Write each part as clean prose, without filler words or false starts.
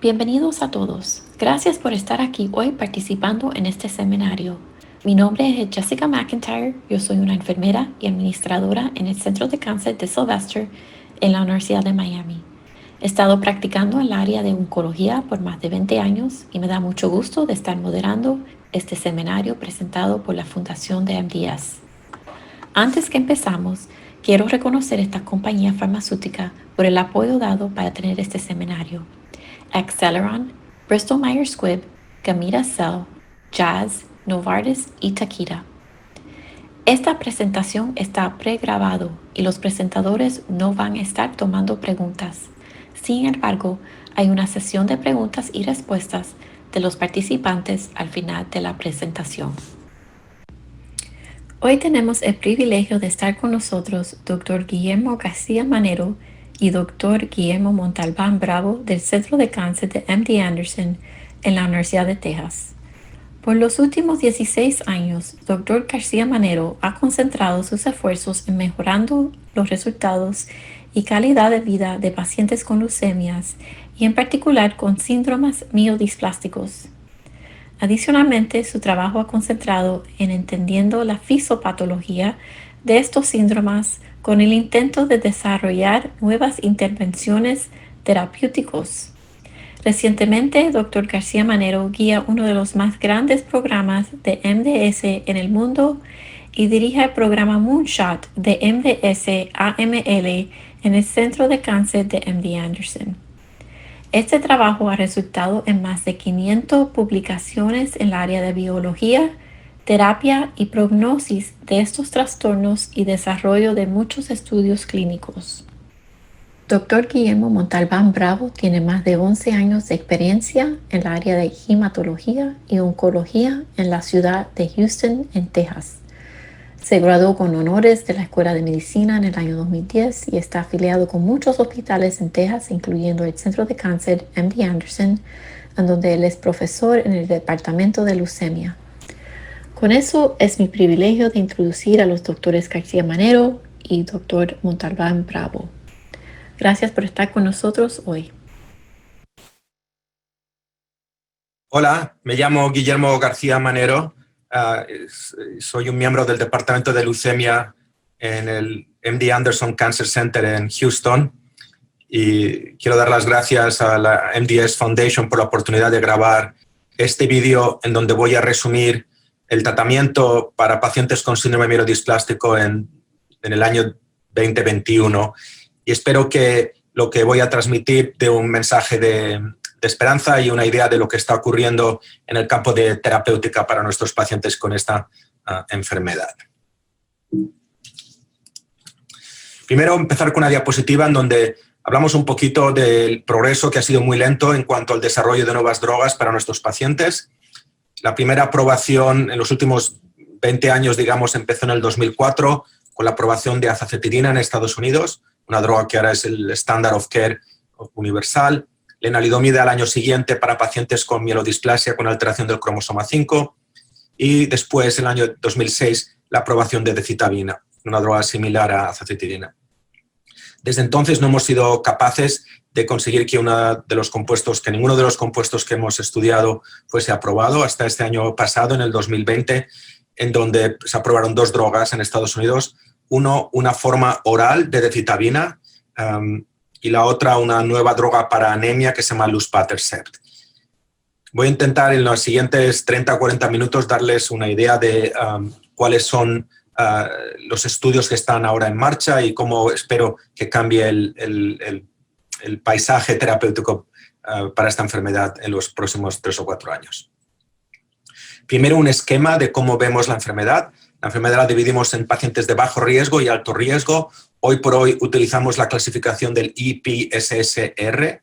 Bienvenidos a todos. Gracias por estar aquí hoy participando en este seminario. Mi nombre es Jessica McIntyre. Yo soy una enfermera y administradora en el Centro de Cáncer de Sylvester en la Universidad de Miami. He estado practicando en el área de oncología por más de 20 años y me da mucho gusto de estar moderando este seminario presentado por la Fundación de MDS. Antes que empezamos, quiero reconocer esta compañía farmacéutica por el apoyo dado para tener este seminario. Acceleron, Bristol Myers Squibb, Gamida Cell, Jazz, Novartis y Takeda. Esta presentación está pregrabado y los presentadores no van a estar tomando preguntas. Sin embargo, hay una sesión de preguntas y respuestas de los participantes al final de la presentación. Hoy tenemos el privilegio de estar con nosotros Dr. Guillermo García Manero y Dr. Guillermo Montalbán Bravo del Centro de Cáncer de MD Anderson en la Universidad de Texas. Por los últimos 16 años, Dr. García Manero ha concentrado sus esfuerzos en mejorando los resultados y calidad de vida de pacientes con leucemias y en particular con síndromes mielodisplasticos. Adicionalmente, su trabajo ha concentrado en entendiendo la fisiopatología de estos síndromes con el intento de desarrollar nuevas intervenciones terapéuticas. Recientemente, Dr. García Manero guía uno de los más grandes programas de MDS en el mundo y dirige el programa Moonshot de MDS-AML en el Centro de Cáncer de MD Anderson. Este trabajo ha resultado en más de 500 publicaciones en el área de biología, terapia y prognosis de estos trastornos y desarrollo de muchos estudios clínicos. Dr. Guillermo Montalbán Bravo tiene más de 11 años de experiencia en el área de hematología y oncología en la ciudad de Houston, en Texas. Se graduó con honores de la Escuela de Medicina en el año 2010 y está afiliado con muchos hospitales en Texas, incluyendo el Centro de Cáncer MD Anderson, en donde él es profesor en el Departamento de Leucemia. Con eso es mi privilegio de introducir a los doctores García Manero y Dr. Montalbán Bravo. Gracias por estar con nosotros hoy. Hola, me llamo Guillermo García Manero. Soy un miembro del Departamento de Leucemia en el MD Anderson Cancer Center en Houston y quiero dar las gracias a la MDS Foundation por la oportunidad de grabar este vídeo en donde voy a resumir el tratamiento para pacientes con síndrome mielodisplástico en el año 2021 y espero que lo que voy a transmitir dé un mensaje de esperanza y una idea de lo que está ocurriendo en el campo de terapéutica para nuestros pacientes con esta enfermedad. Primero, empezar con una diapositiva en donde hablamos un poquito del progreso que ha sido muy lento en cuanto al desarrollo de nuevas drogas para nuestros pacientes. La primera aprobación en los últimos 20 años, digamos, empezó en el 2004 con la aprobación de azacitidina en Estados Unidos, una droga que ahora es el standard of care universal. Lenalidomida al año siguiente para pacientes con mielodisplasia con alteración del cromosoma 5 y después, en el año 2006, la aprobación de decitabina, una droga similar a azacitidina. Desde entonces no hemos sido capaces de conseguir que ninguno de los compuestos que hemos estudiado fuese aprobado hasta este año pasado, en el 2020, en donde se aprobaron dos drogas en Estados Unidos, una forma oral de decitabina, y la otra una nueva droga para anemia que se llama luspatercept. Voy a intentar en los siguientes 30 o 40 minutos darles una idea de cuáles son los estudios que están ahora en marcha y cómo espero que cambie el paisaje terapéutico para esta enfermedad en los próximos 3 o 4 años. Primero, un esquema de cómo vemos la enfermedad. La enfermedad la dividimos en pacientes de bajo riesgo y alto riesgo. Hoy por hoy utilizamos la clasificación del IPSS-R.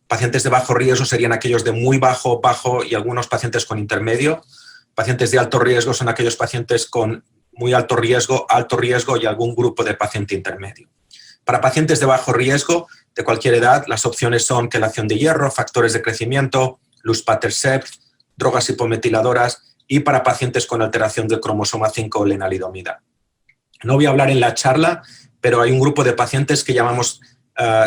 Pacientes de bajo riesgo serían aquellos de muy bajo, bajo y algunos pacientes con intermedio. Pacientes de alto riesgo son aquellos pacientes con muy alto riesgo y algún grupo de paciente intermedio. Para pacientes de bajo riesgo, de cualquier edad, las opciones son quelación de hierro, factores de crecimiento, luspatercept, drogas hipometiladoras y para pacientes con alteración del cromosoma 5 o lenalidomida. No voy a hablar en la charla, pero hay un grupo de pacientes que llamamos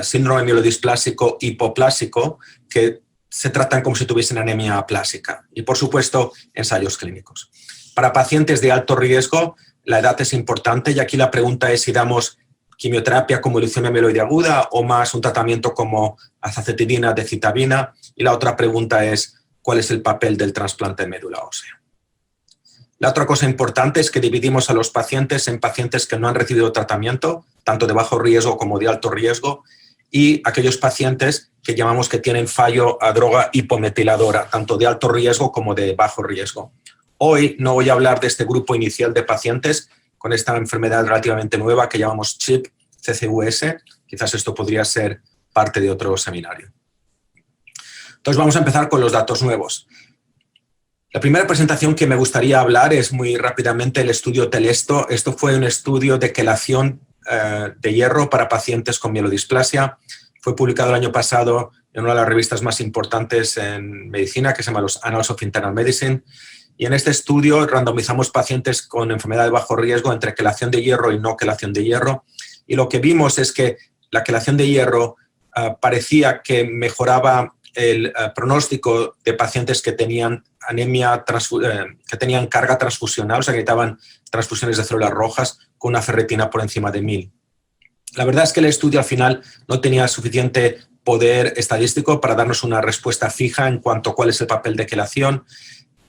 síndrome mielodisplásico hipoplásico, que se tratan como si tuviesen anemia aplásica y, por supuesto, ensayos clínicos. Para pacientes de alto riesgo, la edad es importante y aquí la pregunta es si damos quimioterapia como leucemia mieloide aguda o más un tratamiento como azacitidina, decitabina. Y la otra pregunta es cuál es el papel del trasplante de médula ósea. La otra cosa importante es que dividimos a los pacientes en pacientes que no han recibido tratamiento, tanto de bajo riesgo como de alto riesgo, y aquellos pacientes que llamamos que tienen fallo a droga hipometiladora, tanto de alto riesgo como de bajo riesgo. Hoy no voy a hablar de este grupo inicial de pacientes con esta enfermedad relativamente nueva que llamamos CHIP, CCUS. Quizás esto podría ser parte de otro seminario. Entonces vamos a empezar con los datos nuevos. La primera presentación que me gustaría hablar es muy rápidamente el estudio Telesto. Esto fue un estudio de quelación de hierro para pacientes con mielodisplasia. Fue publicado el año pasado en una de las revistas más importantes en medicina, que se llama los Annals of Internal Medicine. Y en este estudio randomizamos pacientes con enfermedad de bajo riesgo entre quelación de hierro y no quelación de hierro. Y lo que vimos es que la quelación de hierro parecía que mejoraba el pronóstico de pacientes que tenían anemia, que tenían carga transfusional, o sea, que necesitaban transfusiones de células rojas con una ferritina por encima de 1000. La verdad es que el estudio al final no tenía suficiente poder estadístico para darnos una respuesta fija en cuanto a cuál es el papel de quelación,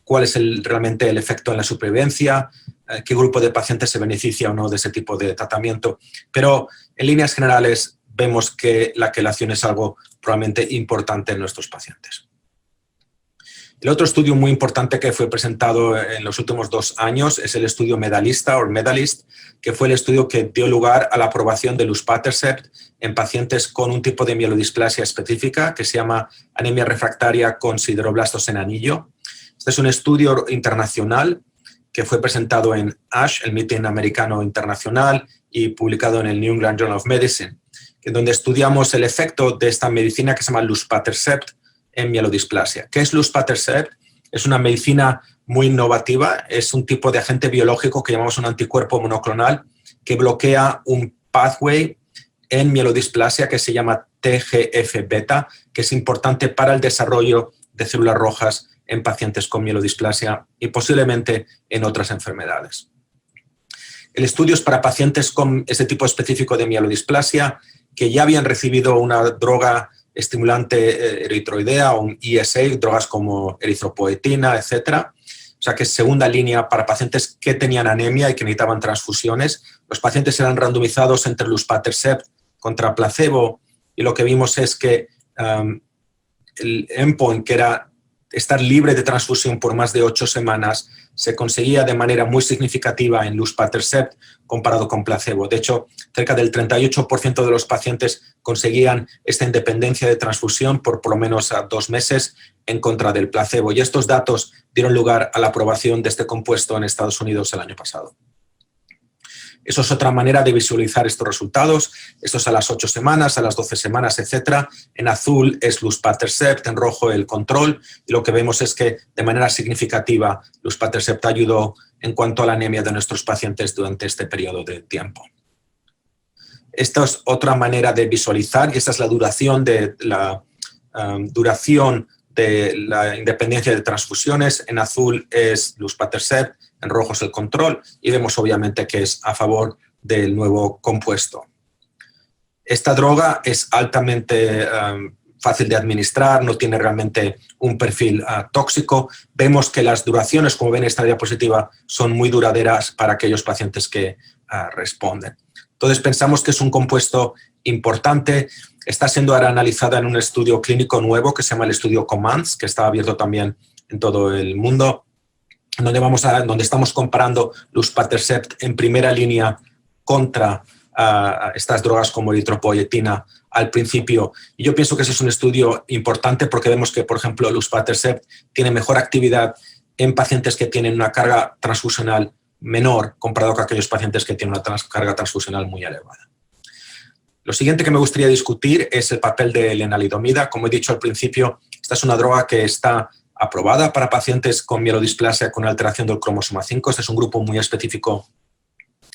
cuál es realmente el efecto en la supervivencia, qué grupo de pacientes se beneficia o no de ese tipo de tratamiento. Pero en líneas generales vemos que la quelación es algo probablemente importante en nuestros pacientes. El otro estudio muy importante que fue presentado en los últimos 2 años es el estudio Medalist, que fue el estudio que dio lugar a la aprobación de luspatercept en pacientes con un tipo de mielodisplasia específica que se llama anemia refractaria con sideroblastos en anillo. Este es un estudio internacional que fue presentado en ASH, el Meeting Americano Internacional, y publicado en el New England Journal of Medicine, donde estudiamos el efecto de esta medicina que se llama luspatercept en mielodisplasia. ¿Qué es luspatercept? Es una medicina muy innovativa, es un tipo de agente biológico que llamamos un anticuerpo monoclonal que bloquea un pathway en mielodisplasia que se llama TGF-beta, que es importante para el desarrollo de células rojas en pacientes con mielodisplasia y posiblemente en otras enfermedades. El estudio es para pacientes con este tipo específico de mielodisplasia que ya habían recibido una droga estimulante eritroidea o un ESA, drogas como eritropoetina, etc. O sea que es segunda línea para pacientes que tenían anemia y que necesitaban transfusiones. Los pacientes eran randomizados entre luspatercept contra placebo y lo que vimos es que el endpoint, que era estar libre de transfusión por más de 8 semanas, se conseguía de manera muy significativa en luspatercept comparado con placebo. De hecho, cerca del 38% de los pacientes conseguían esta independencia de transfusión por lo menos 2 meses en contra del placebo. Y estos datos dieron lugar a la aprobación de este compuesto en Estados Unidos el año pasado. Eso es otra manera de visualizar estos resultados. Esto es a las 8 semanas, a las 12 semanas, etc. En azul es luspatercept, en rojo el control. Y lo que vemos es que de manera significativa luspatercept ayudó en cuanto a la anemia de nuestros pacientes durante este periodo de tiempo. Esta es otra manera de visualizar y esta es la duración de la independencia de transfusiones. En azul es luspatercept, en rojo es el control y vemos obviamente que es a favor del nuevo compuesto. Esta droga es altamente fácil de administrar, no tiene realmente un perfil tóxico. Vemos que las duraciones, como ven en esta diapositiva, son muy duraderas para aquellos pacientes que responden. Entonces pensamos que es un compuesto importante. Está siendo ahora analizada en un estudio clínico nuevo que se llama el estudio COMMANDS, que está abierto también en todo el mundo, donde estamos comparando luspatercept en primera línea contra estas drogas como eritropoietina al principio. Y yo pienso que ese es un estudio importante porque vemos que, por ejemplo, luspatercept tiene mejor actividad en pacientes que tienen una carga transfusional menor comparado con aquellos pacientes que tienen una carga transfusional muy elevada. Lo siguiente que me gustaría discutir es el papel de lenalidomida. Como he dicho al principio, esta es una droga que está aprobada para pacientes con mielodisplasia con alteración del cromosoma 5. Este es un grupo muy específico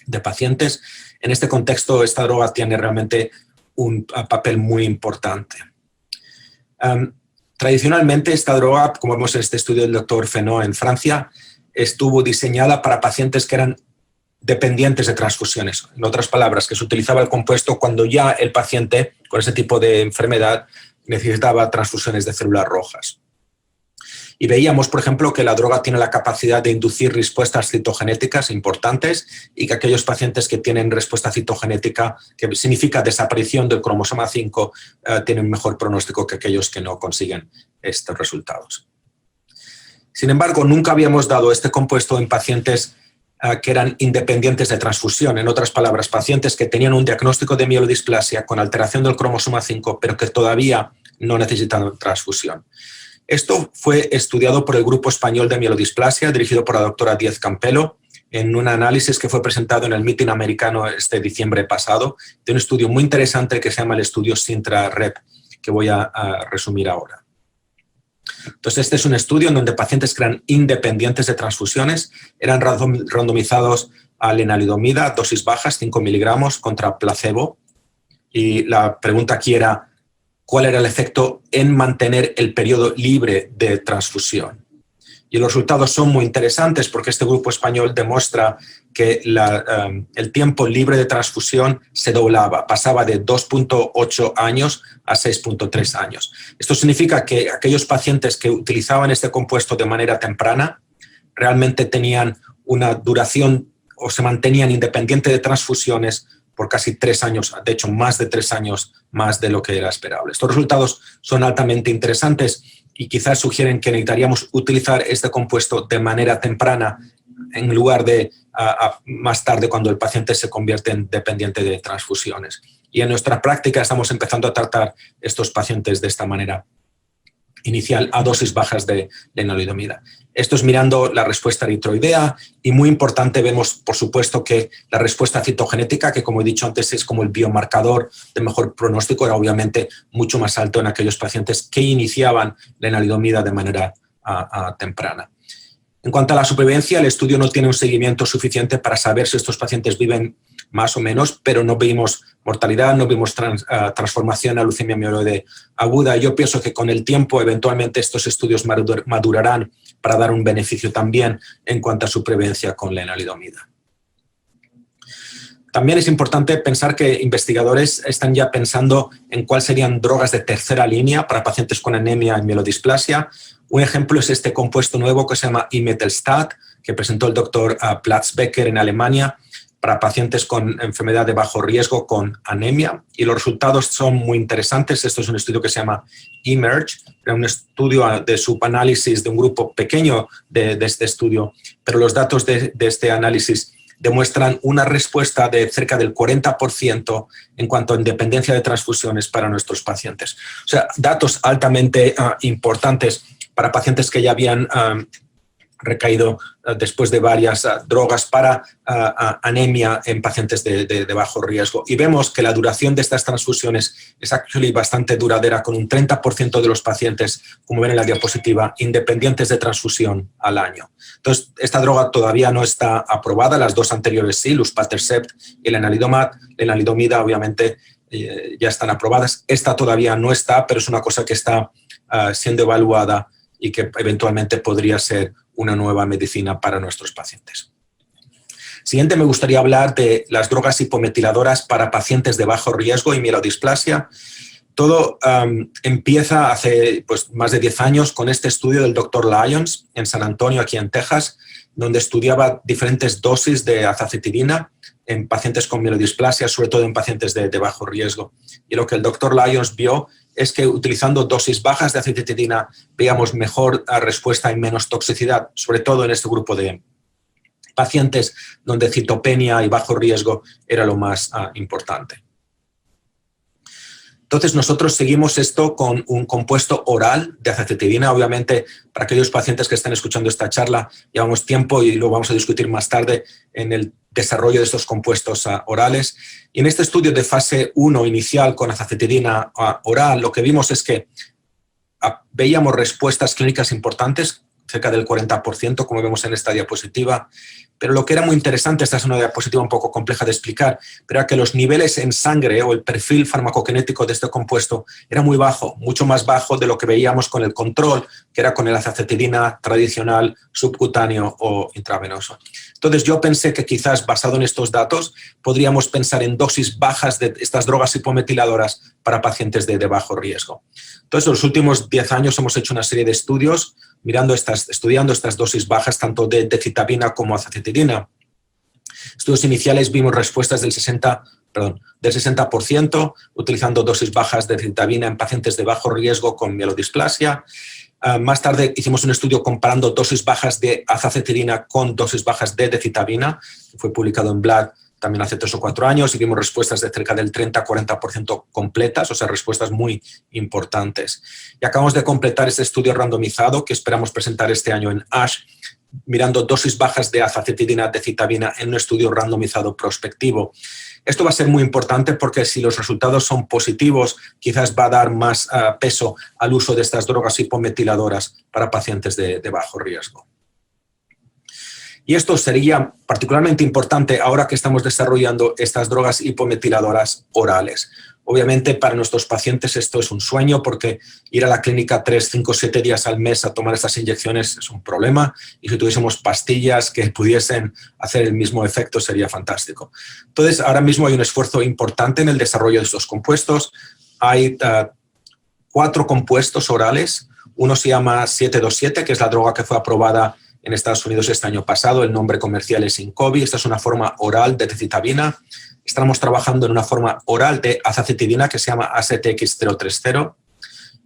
de pacientes. En este contexto, esta droga tiene realmente un papel muy importante. Tradicionalmente, esta droga, como vemos en este estudio del doctor Fenot en Francia, estuvo diseñada para pacientes que eran dependientes de transfusiones. En otras palabras, que se utilizaba el compuesto cuando ya el paciente con ese tipo de enfermedad necesitaba transfusiones de células rojas. Y veíamos, por ejemplo, que la droga tiene la capacidad de inducir respuestas citogenéticas importantes y que aquellos pacientes que tienen respuesta citogenética, que significa desaparición del cromosoma 5, tienen un mejor pronóstico que aquellos que no consiguen estos resultados. Sin embargo, nunca habíamos dado este compuesto en pacientes que eran independientes de transfusión. En otras palabras, pacientes que tenían un diagnóstico de mielodisplasia con alteración del cromosoma 5, pero que todavía no necesitan transfusión. Esto fue estudiado por el Grupo Español de Mielodisplasia, dirigido por la doctora Díez Campelo, en un análisis que fue presentado en el Meeting americano este diciembre pasado, de un estudio muy interesante que se llama el estudio Sintra-REP, que voy a resumir ahora. Entonces, este es un estudio en donde pacientes que eran independientes de transfusiones eran randomizados a lenalidomida, dosis bajas, 5 miligramos, contra placebo. Y la pregunta aquí era, ¿cuál era el efecto en mantener el periodo libre de transfusión? Y los resultados son muy interesantes porque este grupo español demuestra que el tiempo libre de transfusión se doblaba, pasaba de 2.8 años a 6.3 años. Esto significa que aquellos pacientes que utilizaban este compuesto de manera temprana realmente tenían una duración o se mantenían independientes de transfusiones por casi 3 años, de hecho más de 3 años más de lo que era esperable. Estos resultados son altamente interesantes y quizás sugieren que necesitaríamos utilizar este compuesto de manera temprana en lugar de más tarde cuando el paciente se convierte en dependiente de transfusiones. Y en nuestra práctica estamos empezando a tratar estos pacientes de esta manera inicial a dosis bajas de lenalidomida. Esto es mirando la respuesta eritroidea y muy importante vemos, por supuesto, que la respuesta citogenética, que como he dicho antes es como el biomarcador de mejor pronóstico, era obviamente mucho más alto en aquellos pacientes que iniciaban lenalidomida de manera temprana. En cuanto a la supervivencia, el estudio no tiene un seguimiento suficiente para saber si estos pacientes viven más o menos, pero no vimos mortalidad, no vimos transformación a leucemia mieloide aguda. Yo pienso que con el tiempo, eventualmente, estos estudios madurarán para dar un beneficio también en cuanto a supervivencia con lenalidomida. También es importante pensar que investigadores están ya pensando en cuáles serían drogas de tercera línea para pacientes con anemia y mielodisplasia. Un ejemplo es este compuesto nuevo que se llama imetelstat, que presentó el doctor Platzbecker en Alemania para pacientes con enfermedad de bajo riesgo con anemia. Y los resultados son muy interesantes. Esto es un estudio que se llama eMERGE, un estudio de subanálisis de un grupo pequeño de este estudio, pero los datos de este análisis demuestran una respuesta de cerca del 40% en cuanto a independencia de transfusiones para nuestros pacientes. O sea, datos altamente importantes para pacientes que ya habían recaído después de varias drogas para anemia en pacientes de bajo riesgo. Y vemos que la duración de estas transfusiones es bastante duradera, con un 30% de los pacientes, como ven en la diapositiva, independientes de transfusión al año. Entonces, esta droga todavía no está aprobada, las dos anteriores sí, luspatercept y lenalidomida, obviamente, ya están aprobadas. Esta todavía no está, pero es una cosa que está siendo evaluada y que eventualmente podría ser una nueva medicina para nuestros pacientes. Siguiente, me gustaría hablar de las drogas hipometiladoras para pacientes de bajo riesgo y mielodisplasia. Todo empieza hace más de 10 años con este estudio del Dr. Lyons en San Antonio, aquí en Texas, donde estudiaba diferentes dosis de azacitidina en pacientes con mielodisplasia, sobre todo en pacientes de bajo riesgo. Y lo que el Dr. Lyons vio es que utilizando dosis bajas de azacitidina veíamos mejor respuesta y menos toxicidad, sobre todo en este grupo de pacientes donde citopenia y bajo riesgo era lo más importante. Entonces, nosotros seguimos esto con un compuesto oral de azacitidina. Obviamente, para aquellos pacientes que están escuchando esta charla, llevamos tiempo y lo vamos a discutir más tarde en el desarrollo de estos compuestos orales. Y en este estudio de fase 1 inicial con azacitidina oral, lo que vimos es que veíamos respuestas clínicas importantes cerca del 40%, como vemos en esta diapositiva. Pero lo que era muy interesante, esta es una diapositiva un poco compleja de explicar, pero era que los niveles en sangre o el perfil farmacokinético de este compuesto era muy bajo, mucho más bajo de lo que veíamos con el control, que era con el azacitidina tradicional, subcutáneo o intravenoso. Entonces yo pensé que quizás basado en estos datos podríamos pensar en dosis bajas de estas drogas hipometiladoras para pacientes de bajo riesgo. Entonces en los últimos 10 años hemos hecho una serie de estudios estudiando estas dosis bajas tanto de decitabina como azacitidina. Estudios iniciales vimos respuestas del 60% utilizando dosis bajas de decitabina en pacientes de bajo riesgo con mielodisplasia. Más tarde hicimos un estudio comparando dosis bajas de azacitidina con dosis bajas de decitabina, que fue publicado en Blood también hace 3 o 4 años, y vimos respuestas de cerca del 30-40% completas, o sea, respuestas muy importantes. Y acabamos de completar este estudio randomizado que esperamos presentar este año en ASH, mirando dosis bajas de azacitidina, decitabina en un estudio randomizado prospectivo. Esto va a ser muy importante porque si los resultados son positivos, quizás va a dar más peso al uso de estas drogas hipometiladoras para pacientes de bajo riesgo. Y esto sería particularmente importante ahora que estamos desarrollando estas drogas hipometiladoras orales. Obviamente para nuestros pacientes esto es un sueño porque ir a la clínica 3, 5, 7 días al mes a tomar estas inyecciones es un problema, y si tuviésemos pastillas que pudiesen hacer el mismo efecto sería fantástico. Entonces ahora mismo hay un esfuerzo importante en el desarrollo de estos compuestos. Hay 4 compuestos orales. Uno se llama 727, que es la droga que fue aprobada en Estados Unidos este año pasado. El nombre comercial es Inqovi. Esta es una forma oral de decitabina. Estamos trabajando en una forma oral de azacitidina que se llama ACTX-030.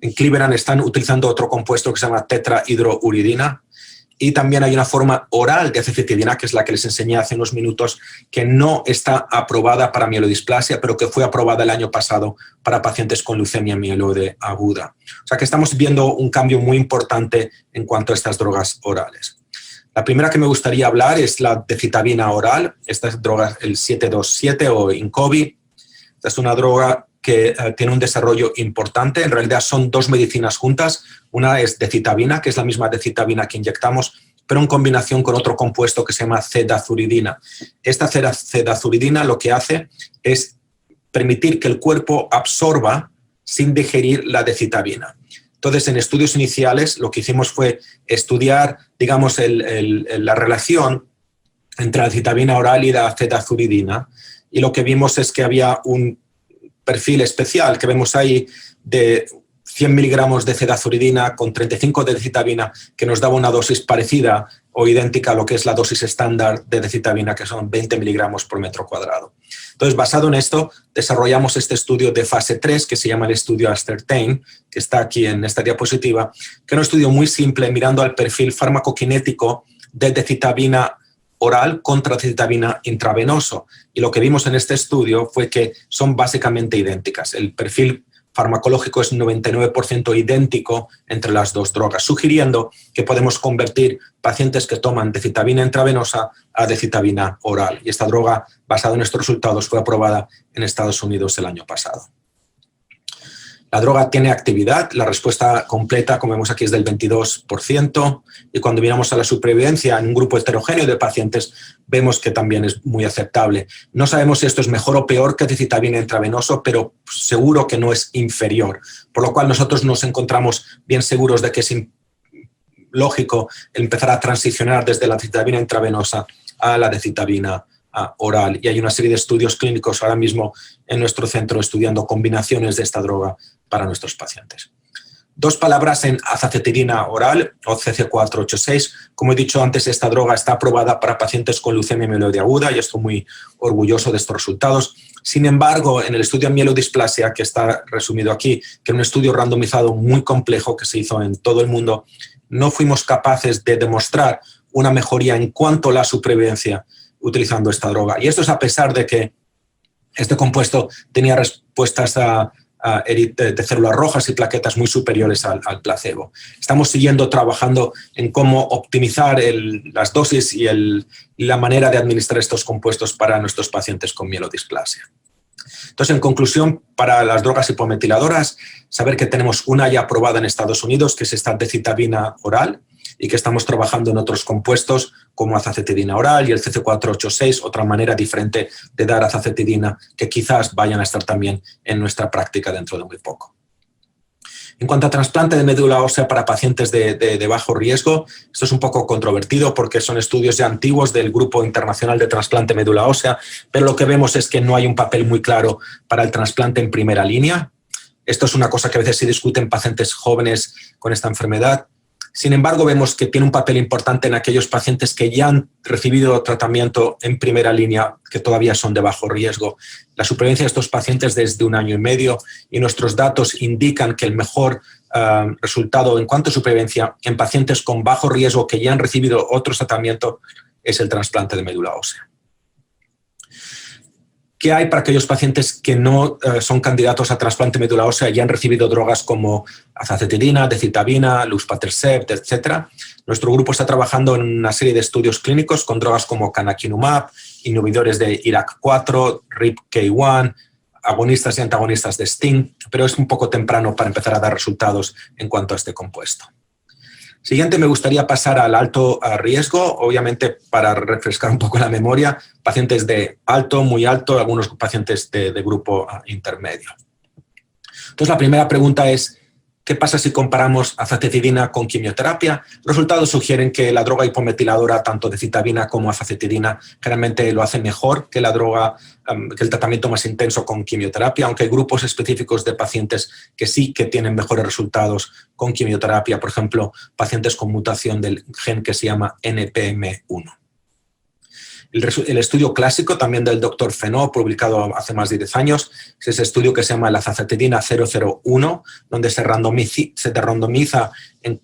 En Cleveland están utilizando otro compuesto que se llama tetrahidrouridina. Y también hay una forma oral de azacitidina, que es la que les enseñé hace unos minutos, que no está aprobada para mielodisplasia, pero que fue aprobada el año pasado para pacientes con leucemia mieloide aguda. O sea que estamos viendo un cambio muy importante en cuanto a estas drogas orales. La primera que me gustaría hablar es la decitabina oral. Esta es droga, el 727 o Inqovi. Esta es una droga que tiene un desarrollo importante. En realidad son 2 medicinas juntas. Una es decitabina, que es la misma decitabina que inyectamos, pero en combinación con otro compuesto que se llama cedazuridina. Esta cedazuridina lo que hace es permitir que el cuerpo absorba sin digerir la decitabina. Entonces, en estudios iniciales lo que hicimos fue estudiar, digamos, la relación entre la decitabina oral y la cedazuridina, y lo que vimos es que había un perfil especial que vemos ahí de 100 miligramos de cedazuridina con 35 de decitabina, que nos daba una dosis parecida o idéntica a lo que es la dosis estándar de decitabina, que son 20 miligramos por metro cuadrado. Entonces, basado en esto, desarrollamos este estudio de fase 3, que se llama el estudio Ascertain, que está aquí en esta diapositiva, que es un estudio muy simple mirando al perfil farmacokinético de decitabina oral contra decitabina intravenoso. Y lo que vimos en este estudio fue que son básicamente idénticas. El perfil farmacológico es 99% idéntico entre las dos drogas, sugiriendo que podemos convertir pacientes que toman decitabina intravenosa a decitabina oral. Y esta droga, basada en estos resultados, fue aprobada en Estados Unidos el año pasado. La droga tiene actividad, la respuesta completa, como vemos aquí, es del 22%, y cuando miramos a la supervivencia en un grupo heterogéneo de pacientes, vemos que también es muy aceptable. No sabemos si esto es mejor o peor que decitabina intravenoso, pero seguro que no es inferior, por lo cual nosotros nos encontramos bien seguros de que es lógico empezar a transicionar desde la decitabina intravenosa a la decitabina oral, y hay una serie de estudios clínicos ahora mismo en nuestro centro estudiando combinaciones de esta droga para nuestros pacientes. 2 palabras en azacitidina oral o CC486. Como he dicho antes, esta droga está aprobada para pacientes con leucemia mieloide aguda y estoy muy orgulloso de estos resultados. Sin embargo, en el estudio de mielodisplasia, que está resumido aquí, que es un estudio randomizado muy complejo que se hizo en todo el mundo, no fuimos capaces de demostrar una mejoría en cuanto a la supervivencia utilizando esta droga. Y esto es a pesar de que este compuesto tenía respuestas de células rojas y plaquetas muy superiores al placebo. Estamos siguiendo trabajando en cómo optimizar las dosis y la manera de administrar estos compuestos para nuestros pacientes con mielodisplasia. Entonces, en conclusión, para las drogas hipometiladoras, saber que tenemos una ya aprobada en Estados Unidos, que es esta decitabina oral, y que estamos trabajando en otros compuestos como azacetidina oral y el CC486, otra manera diferente de dar azacetidina que quizás vayan a estar también en nuestra práctica dentro de muy poco. En cuanto a trasplante de médula ósea para pacientes de bajo riesgo, esto es un poco controvertido porque son estudios ya antiguos del Grupo Internacional de Trasplante de Médula Ósea, pero lo que vemos es que no hay un papel muy claro para el trasplante en primera línea. Esto es una cosa que a veces se discute en pacientes jóvenes con esta enfermedad. Sin embargo, vemos que tiene un papel importante en aquellos pacientes que ya han recibido tratamiento en primera línea, que todavía son de bajo riesgo. La supervivencia de estos pacientes desde 1 año y medio y nuestros datos indican que el mejor resultado en cuanto a supervivencia en pacientes con bajo riesgo que ya han recibido otro tratamiento es el trasplante de médula ósea. ¿Qué hay para aquellos pacientes que no son candidatos a trasplante de médula ósea y han recibido drogas como azacitidina, decitabina, luspatercept, etc.? Nuestro grupo está trabajando en una serie de estudios clínicos con drogas como canakinumab, inhibidores de IRAK4, RIPK1, agonistas y antagonistas de STING, pero es un poco temprano para empezar a dar resultados en cuanto a este compuesto. Siguiente, me gustaría pasar al alto riesgo, obviamente para refrescar un poco la memoria, pacientes de alto, muy alto, algunos pacientes de grupo intermedio. Entonces, la primera pregunta es, ¿qué pasa si comparamos azacitidina con quimioterapia? Los resultados sugieren que la droga hipometiladora, tanto decitabina como azacitidina, generalmente lo hace mejor que la droga, que el tratamiento más intenso con quimioterapia, aunque hay grupos específicos de pacientes que sí que tienen mejores resultados con quimioterapia, por ejemplo, pacientes con mutación del gen que se llama NPM1. El estudio clásico también del Dr. Fenot, publicado hace más de 10 años, es ese estudio que se llama la azacitidina 001, donde se randomiza en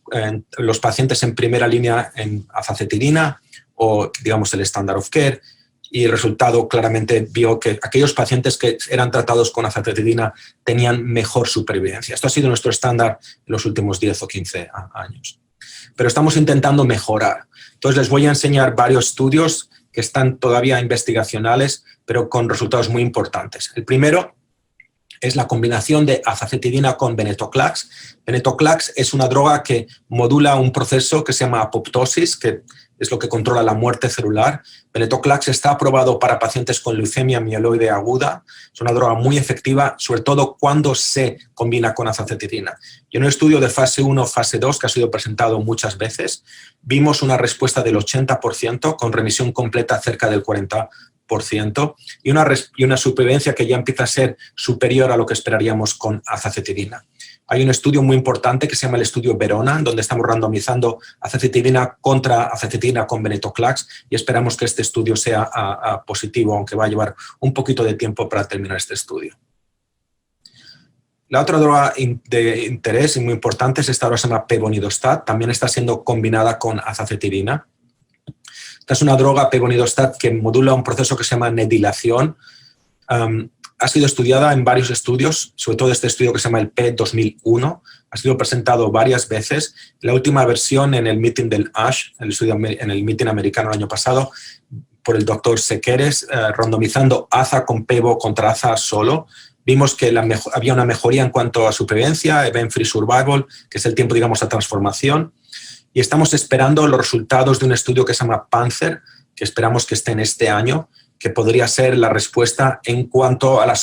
los pacientes en primera línea en azacitidina o, digamos, el standard of care, y el resultado claramente vio que aquellos pacientes que eran tratados con azacitidina tenían mejor supervivencia. Esto ha sido nuestro estándar en los últimos 10 o 15 años. Pero estamos intentando mejorar. Entonces, les voy a enseñar varios estudios que están todavía investigacionales, pero con resultados muy importantes. El primero es la combinación de azacitidina con venetoclax. Venetoclax es una droga que modula un proceso que se llama apoptosis, que es lo que controla la muerte celular. Venetoclax está aprobado para pacientes con leucemia mieloide aguda. Es una droga muy efectiva, sobre todo cuando se combina con azacitidina. Y en un estudio de fase 1, fase 2, que ha sido presentado muchas veces, vimos una respuesta del 80% con remisión completa cerca del 40%. Y una supervivencia que ya empieza a ser superior a lo que esperaríamos con azacitidina. Hay un estudio muy importante que se llama el estudio Verona, donde estamos randomizando azacitidina contra azacitidina con venetoclax y esperamos que este estudio sea positivo, aunque va a llevar un poquito de tiempo para terminar este estudio. La otra droga de interés y muy importante es esta droga que se llama pevonidostat, también está siendo combinada con azacitidina. Esta es una droga pevonidostat que modula un proceso que se llama nedilación. Ha sido estudiada en varios estudios, sobre todo este estudio que se llama el P2001, ha sido presentado varias veces. La última versión en el meeting del ASH, en el meeting americano el año pasado, por el doctor Sequeres, randomizando AZA con Pevo contra AZA solo, vimos que había una mejoría en cuanto a supervivencia, event-free survival, que es el tiempo, digamos, a transformación. Y estamos esperando los resultados de un estudio que se llama Panther, que esperamos que esté en este año, que podría ser la respuesta en cuanto a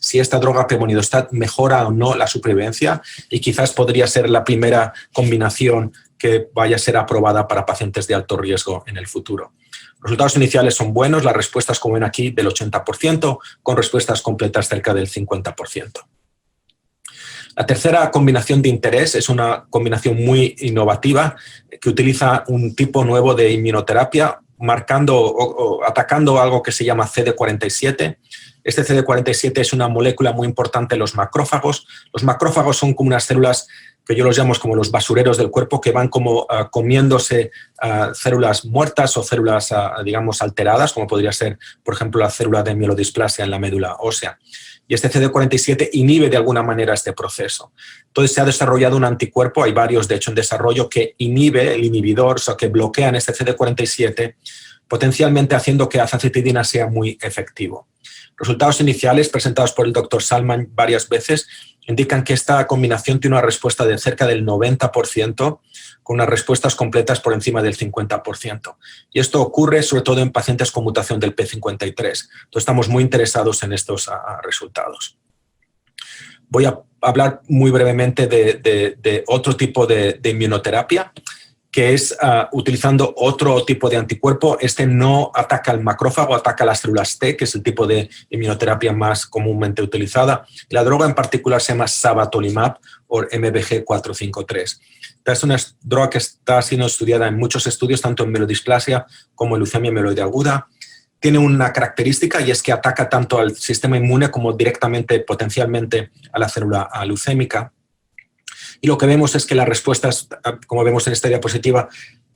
si esta droga pevonidostat mejora o no la supervivencia, y quizás podría ser la primera combinación que vaya a ser aprobada para pacientes de alto riesgo en el futuro. Los resultados iniciales son buenos, las respuestas, como ven aquí, del 80%, con respuestas completas cerca del 50%. La tercera combinación de interés es una combinación muy innovativa que utiliza un tipo nuevo de inmunoterapia marcando o atacando algo que se llama CD47. Este CD47 es una molécula muy importante en los macrófagos. Los macrófagos son como unas células que yo los llamo como los basureros del cuerpo, que van como comiéndose células muertas o células, digamos, alteradas, como podría ser, por ejemplo, la célula de mielodisplasia en la médula ósea. Y este CD47 inhibe de alguna manera este proceso. Entonces se ha desarrollado un anticuerpo, hay varios de hecho en desarrollo, que inhibe el inhibidor, o sea, que bloquean este CD47, potencialmente haciendo que azacitidina sea muy efectivo. Resultados iniciales presentados por el Dr. Salman varias veces indican que esta combinación tiene una respuesta de cerca del 90%, con unas respuestas completas por encima del 50%. Y esto ocurre sobre todo en pacientes con mutación del P53. Entonces estamos muy interesados en estos resultados. Voy a hablar muy brevemente de otro tipo de inmunoterapia, que es utilizando otro tipo de anticuerpo. Este no ataca al macrófago, ataca las células T, que es el tipo de inmunoterapia más comúnmente utilizada. La droga en particular se llama sabatolimab o MBG453. Esta es una droga que está siendo estudiada en muchos estudios, tanto en mielodisplasia como en leucemia mieloide aguda. Tiene una característica y es que ataca tanto al sistema inmune como directamente, potencialmente, a la célula leucémica. Y lo que vemos es que las respuestas, como vemos en esta diapositiva,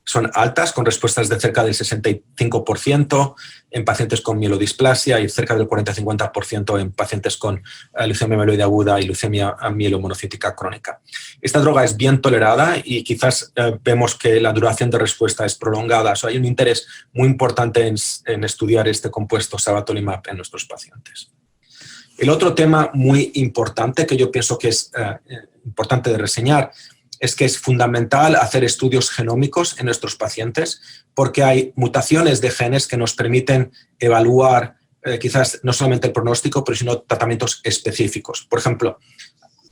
son altas, con respuestas de cerca del 65% en pacientes con mielodisplasia y cerca del 40-50% en pacientes con leucemia mieloide aguda y leucemia mielomonocítica crónica. Esta droga es bien tolerada y quizás vemos que la duración de respuesta es prolongada. Hay un interés muy importante en estudiar este compuesto sabatolimab en nuestros pacientes. El otro tema muy importante que yo pienso que es importante de reseñar es que es fundamental hacer estudios genómicos en nuestros pacientes porque hay mutaciones de genes que nos permiten evaluar quizás no solamente el pronóstico, pero sino tratamientos específicos. Por ejemplo,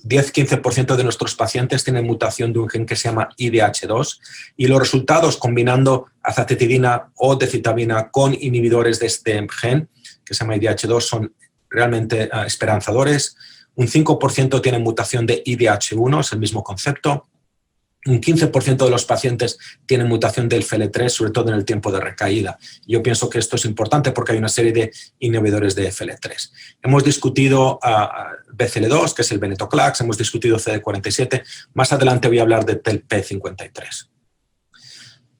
10-15% de nuestros pacientes tienen mutación de un gen que se llama IDH2 y los resultados combinando azacitidina o decitabina con inhibidores de este gen, que se llama IDH2, son realmente esperanzadores. Un 5% tienen mutación de IDH1, es el mismo concepto. Un 15% de los pacientes tienen mutación del FL3, sobre todo en el tiempo de recaída. Yo pienso que esto es importante porque hay una serie de inhibidores de FL3. Hemos discutido BCL2, que es el venetoclax, hemos discutido CD47. Más adelante voy a hablar de P53.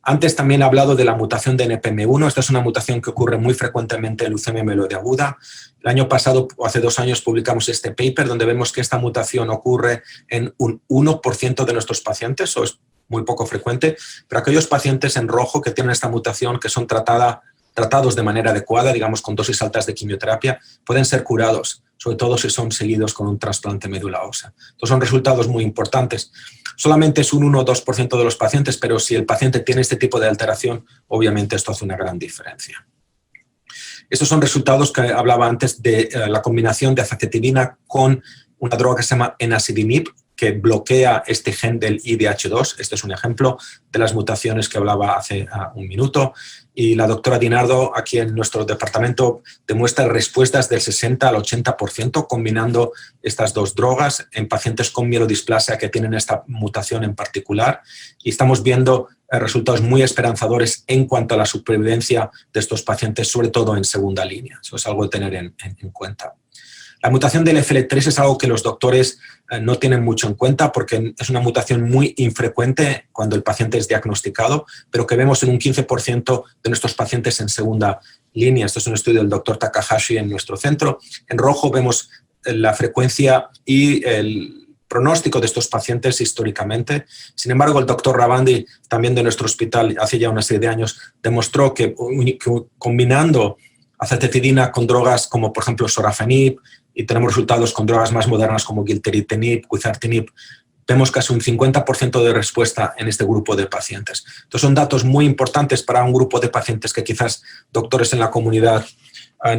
Antes también he hablado de la mutación de NPM1. Esta es una mutación que ocurre muy frecuentemente en leucemia mieloide aguda. El año pasado, o hace 2 años, publicamos este paper donde vemos que esta mutación ocurre en un 1% de nuestros pacientes, o es muy poco frecuente, pero aquellos pacientes en rojo que tienen esta mutación, que son tratados de manera adecuada, digamos con dosis altas de quimioterapia, pueden ser curados, sobre todo si son seguidos con un trasplante médula ósea. Entonces son resultados muy importantes. Solamente es un 1 o 2% de los pacientes, pero si el paciente tiene este tipo de alteración, obviamente esto hace una gran diferencia. Estos son resultados que hablaba antes de la combinación de azacitidina con una droga que se llama enacidimab, que bloquea este gen del IDH2. Este es un ejemplo de las mutaciones que hablaba hace un minuto. Y la doctora Dinardo, aquí en nuestro departamento, demuestra respuestas del 60 al 80% combinando estas dos drogas en pacientes con mielodisplasia que tienen esta mutación en particular. Y estamos viendo resultados muy esperanzadores en cuanto a la supervivencia de estos pacientes, sobre todo en segunda línea. Eso es algo de tener en cuenta. La mutación del FL3 es algo que los doctores no tienen mucho en cuenta porque es una mutación muy infrecuente cuando el paciente es diagnosticado, pero que vemos en un 15% de nuestros pacientes en segunda línea. Esto es un estudio del doctor Takahashi en nuestro centro. En rojo vemos la frecuencia y el pronóstico de estos pacientes históricamente. Sin embargo, el doctor Ravandi, también de nuestro hospital, hace ya una serie de años, demostró que combinando azacitidina con drogas como, por ejemplo, sorafenib, y tenemos resultados con drogas más modernas como gilteritinib, quizartinib, vemos casi un 50% de respuesta en este grupo de pacientes. Entonces son datos muy importantes para un grupo de pacientes que quizás doctores en la comunidad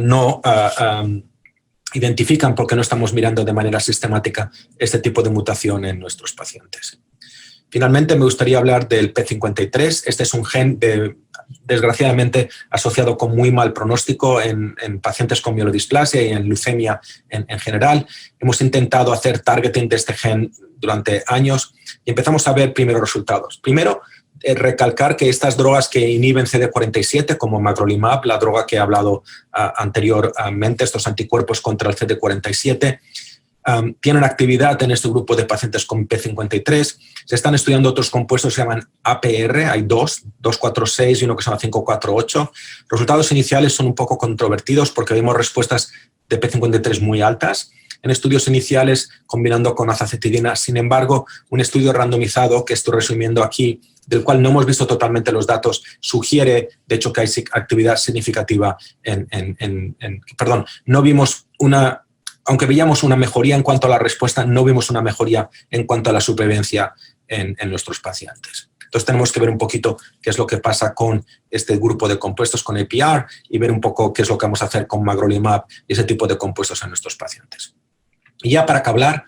no identifican porque no estamos mirando de manera sistemática este tipo de mutación en nuestros pacientes. Finalmente, me gustaría hablar del P53. Este es un gen desgraciadamente asociado con muy mal pronóstico en pacientes con mielodisplasia y en leucemia en general. Hemos intentado hacer targeting de este gen durante años y empezamos a ver primeros resultados. Primero, recalcar que estas drogas que inhiben CD47, como magrolimab, la droga que he hablado anteriormente, estos anticuerpos contra el CD47, tienen actividad en este grupo de pacientes con P53. Se están estudiando otros compuestos que se llaman APR, hay 246 y uno que se llama 548. Los resultados iniciales son un poco controvertidos porque vemos respuestas de P53 muy altas en estudios iniciales combinando con azacitidina. Sin embargo, un estudio randomizado que estoy resumiendo aquí del cual no hemos visto totalmente los datos, sugiere, de hecho, que hay actividad significativa perdón, no vimos aunque veíamos una mejoría en cuanto a la respuesta, no vimos una mejoría en cuanto a la supervivencia en nuestros pacientes. Entonces tenemos que ver un poquito qué es lo que pasa con este grupo de compuestos con APR y ver un poco qué es lo que vamos a hacer con magrolimab y ese tipo de compuestos en nuestros pacientes. Y ya para acabar,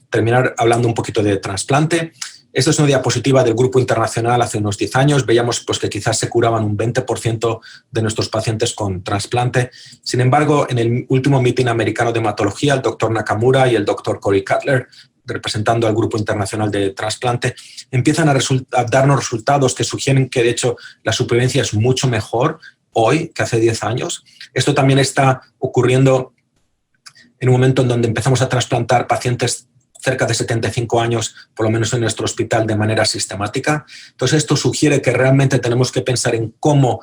terminar hablando un poquito de trasplante. Esta es una diapositiva del grupo internacional hace unos 10 años. Veíamos pues, que quizás se curaban un 20% de nuestros pacientes con trasplante. Sin embargo, en el último meeting americano de hematología, el doctor Nakamura y el doctor Corey Cutler, representando al grupo internacional de trasplante, empiezan a darnos resultados que sugieren que, de hecho, la supervivencia es mucho mejor hoy que hace 10 años. Esto también está ocurriendo en un momento en donde empezamos a trasplantar pacientes cerca de 75 años, por lo menos en nuestro hospital, de manera sistemática. Entonces, esto sugiere que realmente tenemos que pensar en cómo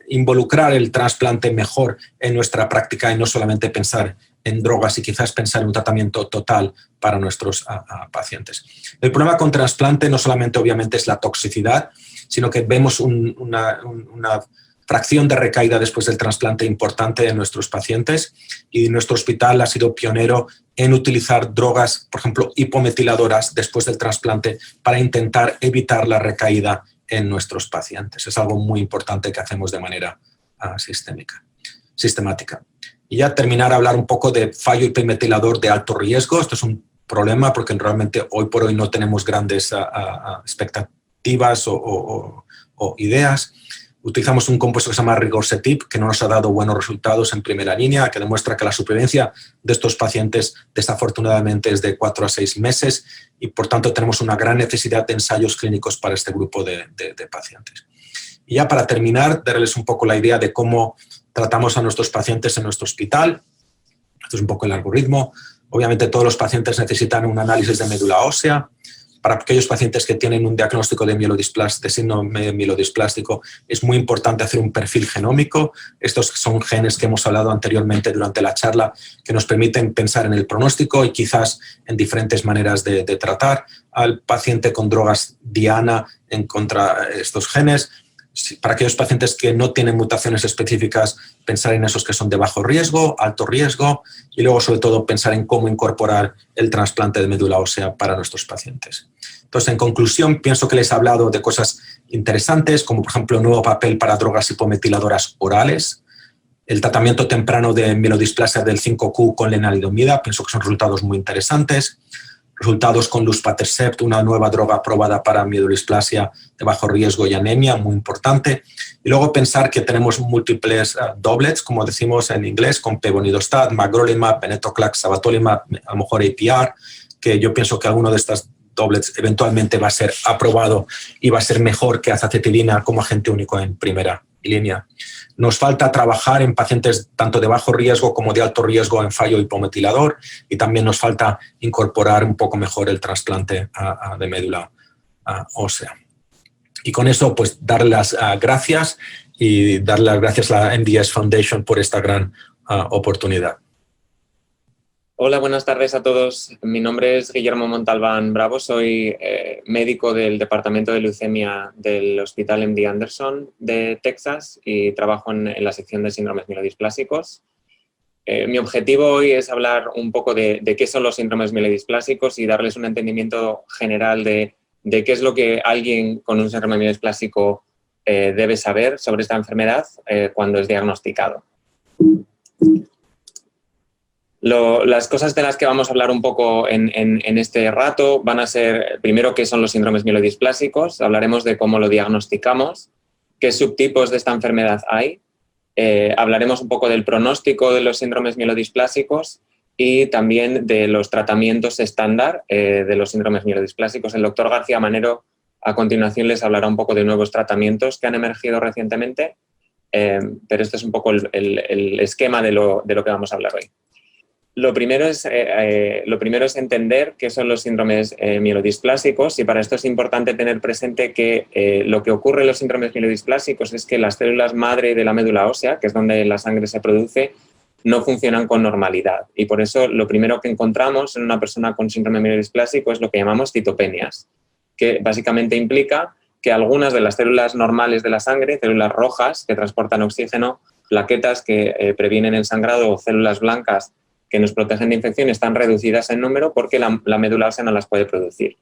involucrar el trasplante mejor en nuestra práctica y no solamente pensar en drogas y quizás pensar en un tratamiento total para nuestros pacientes. El problema con trasplante no solamente obviamente es la toxicidad, sino que vemos una fracción de recaída después del trasplante importante en nuestros pacientes y nuestro hospital ha sido pionero en utilizar drogas, por ejemplo, hipometiladoras después del trasplante para intentar evitar la recaída en nuestros pacientes. Es algo muy importante que hacemos de manera sistemática. Y ya terminar a hablar un poco de fallo hipometilador de alto riesgo. Esto es un problema porque realmente hoy por hoy no tenemos grandes expectativas o ideas. Utilizamos un compuesto que se llama Rigosertib, que no nos ha dado buenos resultados en primera línea, que demuestra que la supervivencia de estos pacientes desafortunadamente es de 4 a 6 meses y por tanto tenemos una gran necesidad de ensayos clínicos para este grupo de pacientes. Y ya para terminar, darles un poco la idea de cómo tratamos a nuestros pacientes en nuestro hospital. Esto es un poco el algoritmo. Obviamente todos los pacientes necesitan un análisis de médula ósea. Para aquellos pacientes que tienen un diagnóstico de síndrome mielodisplástico, es muy importante hacer un perfil genómico. Estos son genes que hemos hablado anteriormente durante la charla que nos permiten pensar en el pronóstico y quizás en diferentes maneras de tratar al paciente con drogas diana en contra de estos genes. Para aquellos pacientes que no tienen mutaciones específicas, pensar en esos que son de bajo riesgo, alto riesgo y luego sobre todo pensar en cómo incorporar el trasplante de médula ósea para nuestros pacientes. Entonces, en conclusión, pienso que les he hablado de cosas interesantes como por ejemplo un nuevo papel para drogas hipometiladoras orales, el tratamiento temprano de mielodisplasia del 5Q con lenalidomida, pienso que son resultados muy interesantes. Resultados con luspatercept, una nueva droga aprobada para mielodisplasia de bajo riesgo y anemia, muy importante. Y luego pensar que tenemos múltiples doublets, como decimos en inglés, con pevonidostat, magrolimab, venetoclax, sabatolimab, a lo mejor APR, que yo pienso que alguno de estas doublets eventualmente va a ser aprobado y va a ser mejor que azacitidina como agente único en primera línea. Nos falta trabajar en pacientes tanto de bajo riesgo como de alto riesgo en fallo hipometilador y también nos falta incorporar un poco mejor el trasplante de médula ósea. Y con eso, pues, darle las gracias y darle las gracias a la MDS Foundation por esta gran oportunidad. Hola, buenas tardes a todos. Mi nombre es Guillermo Montalbán Bravo, soy médico del Departamento de Leucemia del Hospital MD Anderson de Texas y trabajo en la sección de síndromes mielodisplásicos. Mi objetivo hoy es hablar un poco de qué son los síndromes mielodisplásicos y darles un entendimiento general de qué es lo que alguien con un síndrome mielodisplásico debe saber sobre esta enfermedad cuando es diagnosticado. Las cosas de las que vamos a hablar un poco en este rato van a ser, primero, qué son los síndromes mielodisplásicos, hablaremos de cómo lo diagnosticamos, qué subtipos de esta enfermedad hay, hablaremos un poco del pronóstico de los síndromes mielodisplásicos y también de los tratamientos estándar de los síndromes mielodisplásicos. El doctor García Manero a continuación les hablará un poco de nuevos tratamientos que han emergido recientemente, pero este es un poco el esquema de lo que vamos a hablar hoy. Lo primero es entender qué son los síndromes mielodisplásicos y para esto es importante tener presente que lo que ocurre en los síndromes mielodisplásicos es que las células madre de la médula ósea, que es donde la sangre se produce, no funcionan con normalidad y por eso lo primero que encontramos en una persona con síndrome mielodisplásico es lo que llamamos citopenias, que básicamente implica que algunas de las células normales de la sangre, células rojas que transportan oxígeno, plaquetas que previenen el sangrado o células blancas que nos protegen de infección, están reducidas en número porque la médula ósea no las puede producir.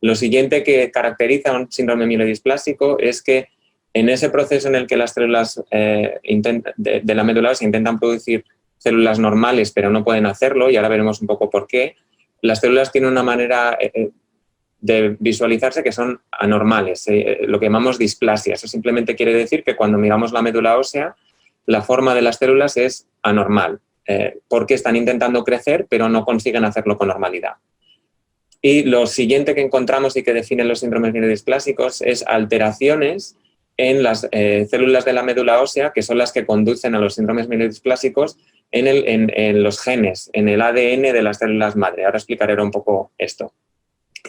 Lo siguiente que caracteriza un síndrome mielodisplásico es que en ese proceso en el que las células de la médula ósea intentan producir células normales pero no pueden hacerlo, y ahora veremos un poco por qué, las células tienen una manera de visualizarse que son anormales, lo que llamamos displasia. Eso simplemente quiere decir que cuando miramos la médula ósea, la forma de las células es anormal, porque están intentando crecer pero no consiguen hacerlo con normalidad. Y lo siguiente que encontramos y que definen los síndromes mielodisplásicos es alteraciones en las células de la médula ósea, que son las que conducen a los síndromes mielodisplásicos, en los genes, en el ADN de las células madre. Ahora explicaré un poco esto.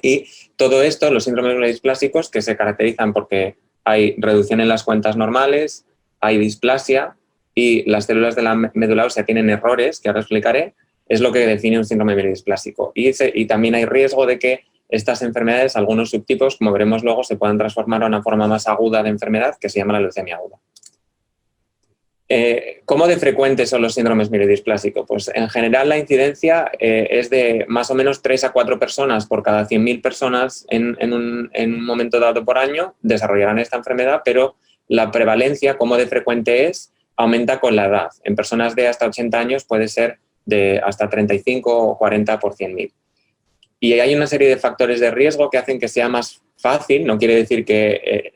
Y todo esto, los síndromes mielodisplásicos, que se caracterizan porque hay reducción en las cuentas normales, hay displasia y las células de la médula ósea tienen errores, que ahora explicaré, es lo que define un síndrome mielodisplásico. Y también hay riesgo de que estas enfermedades, algunos subtipos, como veremos luego, se puedan transformar a una forma más aguda de enfermedad que se llama la leucemia aguda. ¿Cómo de frecuentes son los síndromes mielodisplásicos? Pues en general la incidencia es de más o menos 3 a 4 personas por cada 100.000 personas en un momento dado por año desarrollarán esta enfermedad, pero la prevalencia, cómo de frecuente es, aumenta con la edad. En personas de hasta 80 años puede ser de hasta 35 o 40 por 100.000. Y hay una serie de factores de riesgo que hacen que sea más fácil, no quiere decir que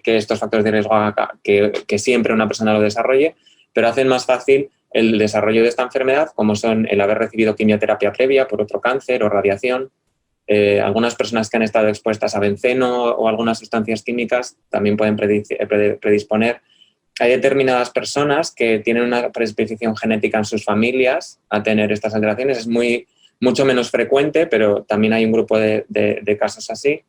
estos factores de riesgo hagan que siempre una persona lo desarrolle, pero hacen más fácil el desarrollo de esta enfermedad, como son el haber recibido quimioterapia previa por otro cáncer o radiación. Algunas personas que han estado expuestas a benceno o algunas sustancias químicas también pueden predisponer. Hay determinadas personas que tienen una predisposición genética en sus familias a tener estas alteraciones. Es mucho menos frecuente, pero también hay un grupo de casos así.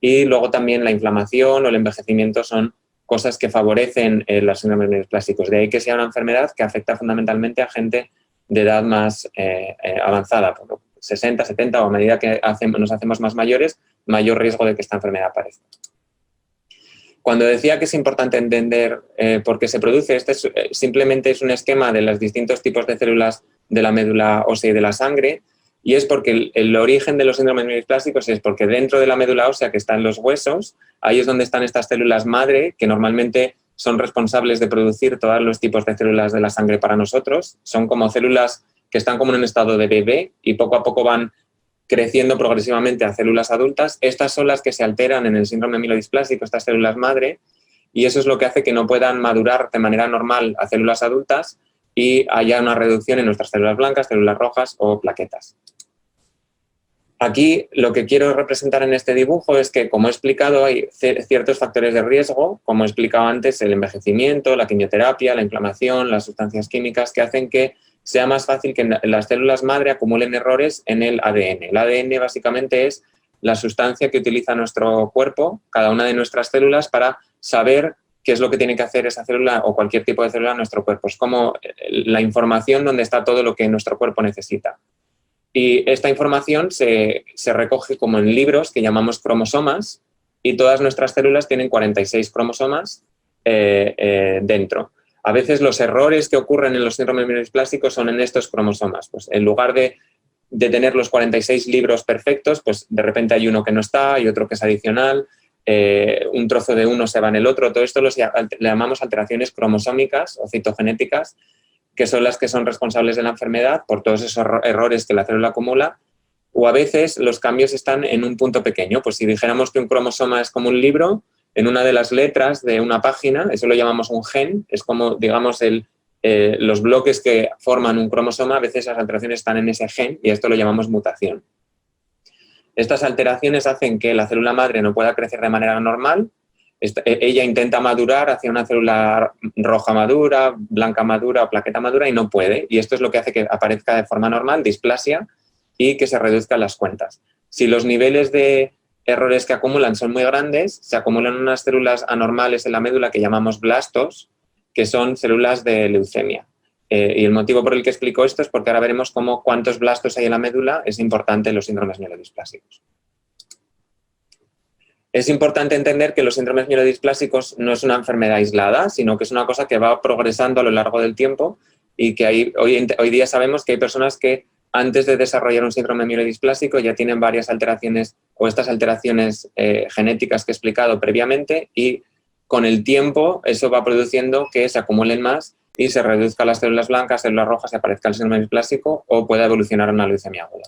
Y luego también la inflamación o el envejecimiento son cosas que favorecen los síndromes mielodisplásicos. De ahí que sea una enfermedad que afecta fundamentalmente a gente de edad más avanzada, por 60, 70 o a medida que nos hacemos más mayores, mayor riesgo de que esta enfermedad aparezca. Cuando decía que es importante entender por qué se produce, simplemente es un esquema de los distintos tipos de células de la médula ósea y de la sangre, y es porque el origen de los síndromes mielodisplásicos es porque dentro de la médula ósea, que está en los huesos, ahí es donde están estas células madre, que normalmente son responsables de producir todos los tipos de células de la sangre para nosotros. Son como células que están como en un estado de bebé y poco a poco van creciendo progresivamente a células adultas. Estas son las que se alteran en el síndrome mielodisplásico, estas células madre, y eso es lo que hace que no puedan madurar de manera normal a células adultas y haya una reducción en nuestras células blancas, células rojas o plaquetas. Aquí lo que quiero representar en este dibujo es que, como he explicado, hay ciertos factores de riesgo, como he explicado antes, el envejecimiento, la quimioterapia, la inflamación, las sustancias químicas, que hacen que sea más fácil que las células madre acumulen errores en el ADN. El ADN básicamente es la sustancia que utiliza nuestro cuerpo, cada una de nuestras células, para saber qué es lo que tiene que hacer esa célula o cualquier tipo de célula en nuestro cuerpo. Es como la información donde está todo lo que nuestro cuerpo necesita. Y esta información se recoge como en libros que llamamos cromosomas, y todas nuestras células tienen 46 cromosomas dentro. A veces los errores que ocurren en los síndromes mielodisplásicos son en estos cromosomas. Pues en lugar de tener los 46 libros perfectos, pues de repente hay uno que no está, hay otro que es adicional, un trozo de uno se va en el otro. Todo esto le llamamos alteraciones cromosómicas o citogenéticas, que son las que son responsables de la enfermedad por todos esos errores que la célula acumula, o a veces los cambios están en un punto pequeño. Pues si dijéramos que un cromosoma es como un libro, en una de las letras de una página, eso lo llamamos un gen, es como, digamos, los bloques que forman un cromosoma, a veces las alteraciones están en ese gen y esto lo llamamos mutación. Estas alteraciones hacen que la célula madre no pueda crecer de manera normal. Ella intenta madurar hacia una célula roja madura, blanca madura o plaqueta madura y no puede. Y esto es lo que hace que aparezca de forma normal, displasia, y que se reduzcan las cuentas. Si los niveles de errores que acumulan son muy grandes, se acumulan unas células anormales en la médula que llamamos blastos, que son células de leucemia. Y el motivo por el que explico esto es porque ahora veremos cuántos blastos hay en la médula es importante en los síndromes mielodisplásicos. Es importante entender que los síndromes mielodisplásicos no es una enfermedad aislada, sino que es una cosa que va progresando a lo largo del tiempo y que hoy día sabemos que hay personas que antes de desarrollar un síndrome mielodisplásico ya tienen varias alteraciones o estas alteraciones genéticas que he explicado previamente, y con el tiempo eso va produciendo que se acumulen más y se reduzcan las células blancas, células rojas y aparezca el síndrome displásico o pueda evolucionar a una leucemia aguda.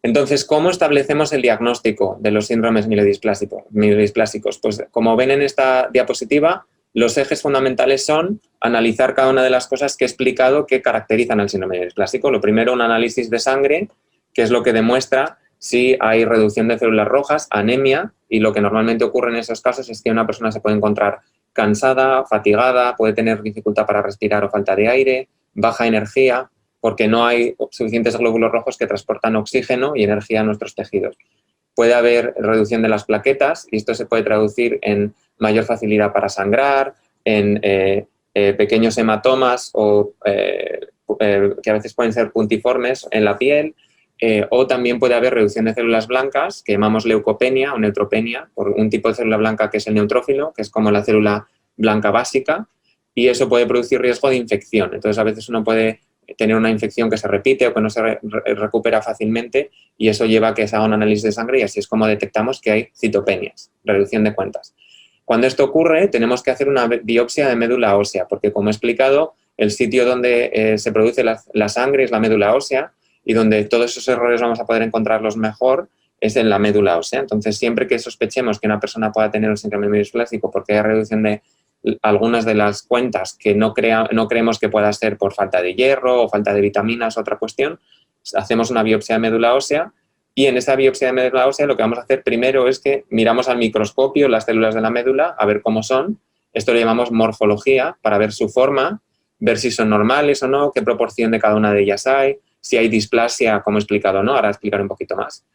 Entonces, ¿cómo establecemos el diagnóstico de los síndromes mielodisplásicos? Pues como ven en esta diapositiva, los ejes fundamentales son analizar cada una de las cosas que he explicado que caracterizan al síndrome mielodisplásico. Lo primero, un análisis de sangre, que es lo que demuestra si hay reducción de células rojas, anemia, y lo que normalmente ocurre en esos casos es que una persona se puede encontrar cansada, fatigada, puede tener dificultad para respirar o falta de aire, baja energía, porque no hay suficientes glóbulos rojos que transportan oxígeno y energía a nuestros tejidos. Puede haber reducción de las plaquetas y esto se puede traducir en mayor facilidad para sangrar, en pequeños hematomas o, que a veces pueden ser puntiformes en la piel, o también puede haber reducción de células blancas, que llamamos leucopenia o neutropenia, por un tipo de célula blanca que es el neutrófilo, que es como la célula blanca básica, y eso puede producir riesgo de infección. Entonces, a veces uno puede tener una infección que se repite o que no se recupera fácilmente, y eso lleva a que se haga un análisis de sangre y así es como detectamos que hay citopenias, reducción de cuentas. Cuando esto ocurre, tenemos que hacer una biopsia de médula ósea, porque como he explicado, el sitio donde se produce la sangre es la médula ósea, y donde todos esos errores vamos a poder encontrarlos mejor es en la médula ósea. Entonces, siempre que sospechemos que una persona pueda tener un síndrome mielodisplásico porque hay reducción de algunas de las cuentas que no creemos que pueda ser por falta de hierro o falta de vitaminas o otra cuestión, hacemos una biopsia de médula ósea, y en esa biopsia de médula ósea lo que vamos a hacer primero es que miramos al microscopio las células de la médula a ver cómo son. Esto lo llamamos morfología, para ver su forma, ver si son normales o no, qué proporción de cada una de ellas hay, si hay displasia, como he explicado, ¿no? Ahora explicaré un poquito más.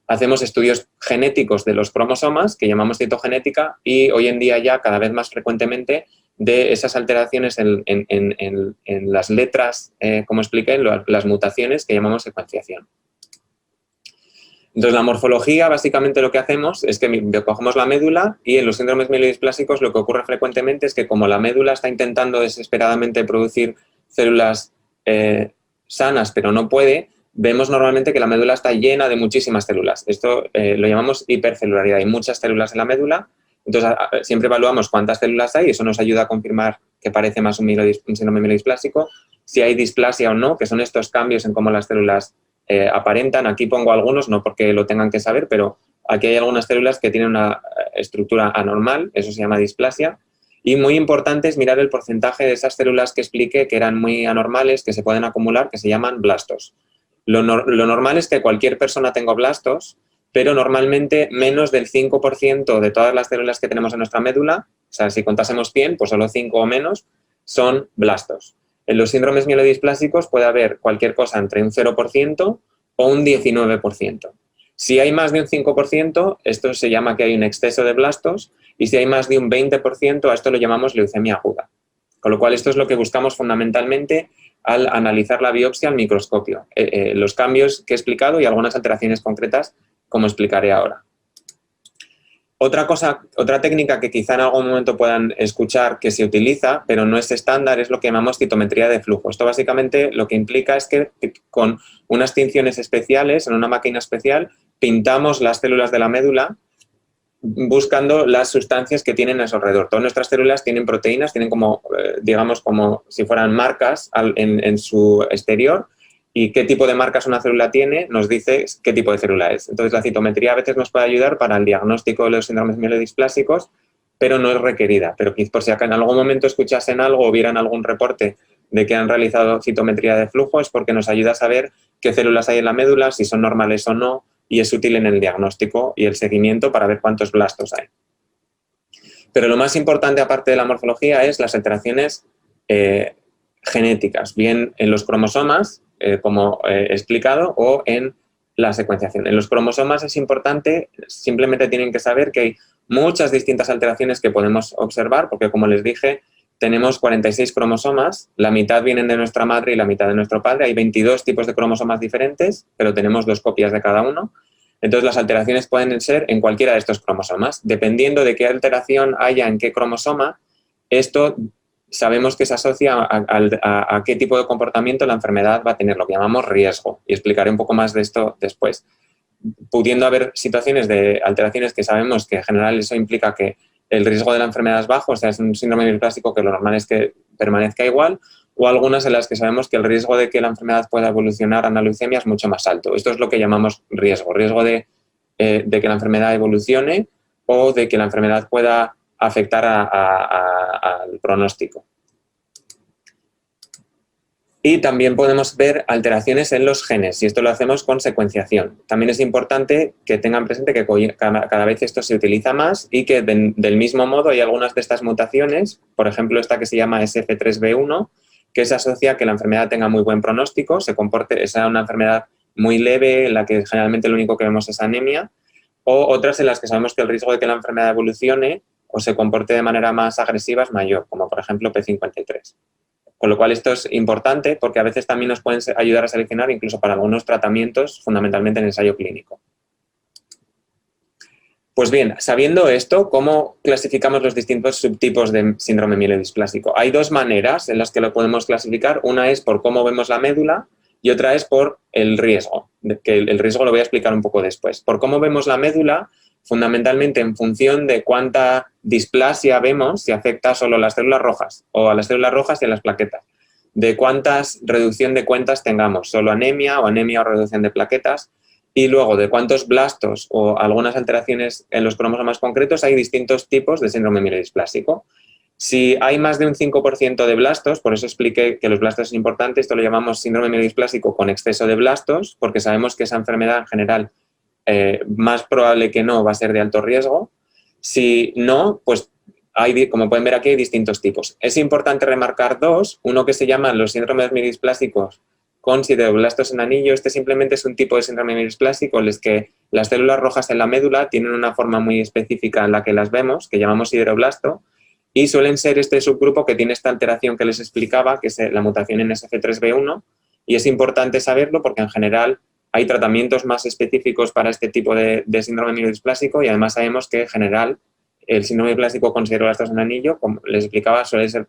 Hacemos estudios genéticos de los cromosomas, que llamamos citogenética, y hoy en día ya cada vez más frecuentemente de esas alteraciones en las letras, como expliqué, las mutaciones que llamamos secuenciación. Entonces, la morfología, básicamente lo que hacemos es que cogemos la médula, y en los síndromes mielodisplásicos lo que ocurre frecuentemente es que como la médula está intentando desesperadamente producir células sanas, pero no puede, vemos normalmente que la médula está llena de muchísimas células. Esto lo llamamos hipercelularidad. Hay muchas células en la médula, entonces siempre evaluamos cuántas células hay, eso nos ayuda a confirmar que parece más un síndrome mielodisplásico, si hay displasia o no, que son estos cambios en cómo las células aparentan. Aquí pongo algunos, no porque lo tengan que saber, pero aquí hay algunas células que tienen una estructura anormal, eso se llama displasia. Y muy importante es mirar el porcentaje de esas células que expliqué que eran muy anormales, que se pueden acumular, que se llaman blastos. Lo normal es que cualquier persona tenga blastos, pero normalmente menos del 5% de todas las células que tenemos en nuestra médula, o sea, si contásemos 100, pues solo 5 o menos, son blastos. En los síndromes mielodisplásicos puede haber cualquier cosa entre un 0% o un 19%. Si hay más de un 5%, esto se llama que hay un exceso de blastos, y si hay más de un 20%, a esto lo llamamos leucemia aguda. Con lo cual, esto es lo que buscamos fundamentalmente al analizar la biopsia al microscopio. Los cambios que he explicado y algunas alteraciones concretas, como explicaré ahora. Otra técnica que quizá en algún momento puedan escuchar que se utiliza, pero no es estándar, es lo que llamamos citometría de flujo. Esto básicamente lo que implica es que con unas tinciones especiales, en una máquina especial, pintamos las células de la médula buscando las sustancias que tienen a su alrededor. Todas nuestras células tienen proteínas, tienen como, digamos, como si fueran marcas en su exterior, y qué tipo de marcas una célula tiene nos dice qué tipo de célula es. Entonces, la citometría a veces nos puede ayudar para el diagnóstico de los síndromes mielodisplásicos, pero no es requerida. Pero por si acá en algún momento escuchasen algo o vieran algún reporte de que han realizado citometría de flujo, es porque nos ayuda a saber qué células hay en la médula, si son normales o no, y es útil en el diagnóstico y el seguimiento para ver cuántos blastos hay. Pero lo más importante, aparte de la morfología, es las alteraciones genéticas, bien en los cromosomas, como he explicado, o en la secuenciación. En los cromosomas es importante, simplemente tienen que saber que hay muchas distintas alteraciones que podemos observar, porque como les dije, tenemos 46 cromosomas, la mitad vienen de nuestra madre y la mitad de nuestro padre. Hay 22 tipos de cromosomas diferentes, pero tenemos 2 copias de cada uno. Entonces, las alteraciones pueden ser en cualquiera de estos cromosomas. Dependiendo de qué alteración haya en qué cromosoma, esto sabemos que se asocia a qué tipo de comportamiento la enfermedad va a tener, lo que llamamos riesgo. Y explicaré un poco más de esto después. Pudiendo haber situaciones de alteraciones que sabemos que en general eso implica que el riesgo de la enfermedad es bajo, o sea, es un síndrome mielodisplásico que lo normal es que permanezca igual, o algunas en las que sabemos que el riesgo de que la enfermedad pueda evolucionar a una leucemia es mucho más alto. Esto es lo que llamamos riesgo de que la enfermedad evolucione o de que la enfermedad pueda afectar al pronóstico. Y también podemos ver alteraciones en los genes, y esto lo hacemos con secuenciación. También es importante que tengan presente que cada vez esto se utiliza más y que del mismo modo hay algunas de estas mutaciones, por ejemplo esta que se llama SF3B1, que se asocia a que la enfermedad tenga muy buen pronóstico, sea una enfermedad muy leve en la que generalmente lo único que vemos es anemia, o otras en las que sabemos que el riesgo de que la enfermedad evolucione o se comporte de manera más agresiva es mayor, como por ejemplo P53. Con lo cual esto es importante porque a veces también nos pueden ayudar a seleccionar incluso para algunos tratamientos, fundamentalmente en ensayo clínico. Pues bien, sabiendo esto, ¿cómo clasificamos los distintos subtipos de síndrome mielodisplásico? Hay dos maneras en las que lo podemos clasificar. Una es por cómo vemos la médula y otra es por el riesgo, que el riesgo lo voy a explicar un poco después. Por cómo vemos la médula, fundamentalmente en función de cuánta displasia vemos, si afecta solo a las células rojas o a las células rojas y a las plaquetas, de cuántas reducción de cuentas tengamos, solo anemia o reducción de plaquetas, y luego de cuántos blastos o algunas alteraciones en los cromosomas concretos hay distintos tipos de síndrome mielodisplásico. Si hay más de un 5% de blastos, por eso expliqué que los blastos es importante, esto lo llamamos síndrome mielodisplásico con exceso de blastos, porque sabemos que esa enfermedad en general más probable que no va a ser de alto riesgo. Si no, pues como pueden ver aquí, hay distintos tipos. Es importante remarcar dos, uno que se llama los síndromes mielodisplásicos con sideroblastos en anillo. Este simplemente es un tipo de síndrome mielodisplásico en el que las células rojas en la médula tienen una forma muy específica en la que las vemos, que llamamos sideroblasto, y suelen ser este subgrupo que tiene esta alteración que les explicaba, que es la mutación en SF3B1, y es importante saberlo porque en general hay tratamientos más específicos para este tipo de síndrome mielodisplásico y además sabemos que en general el síndrome mielodisplásico con sideroblastos en anillo, como les explicaba, suele ser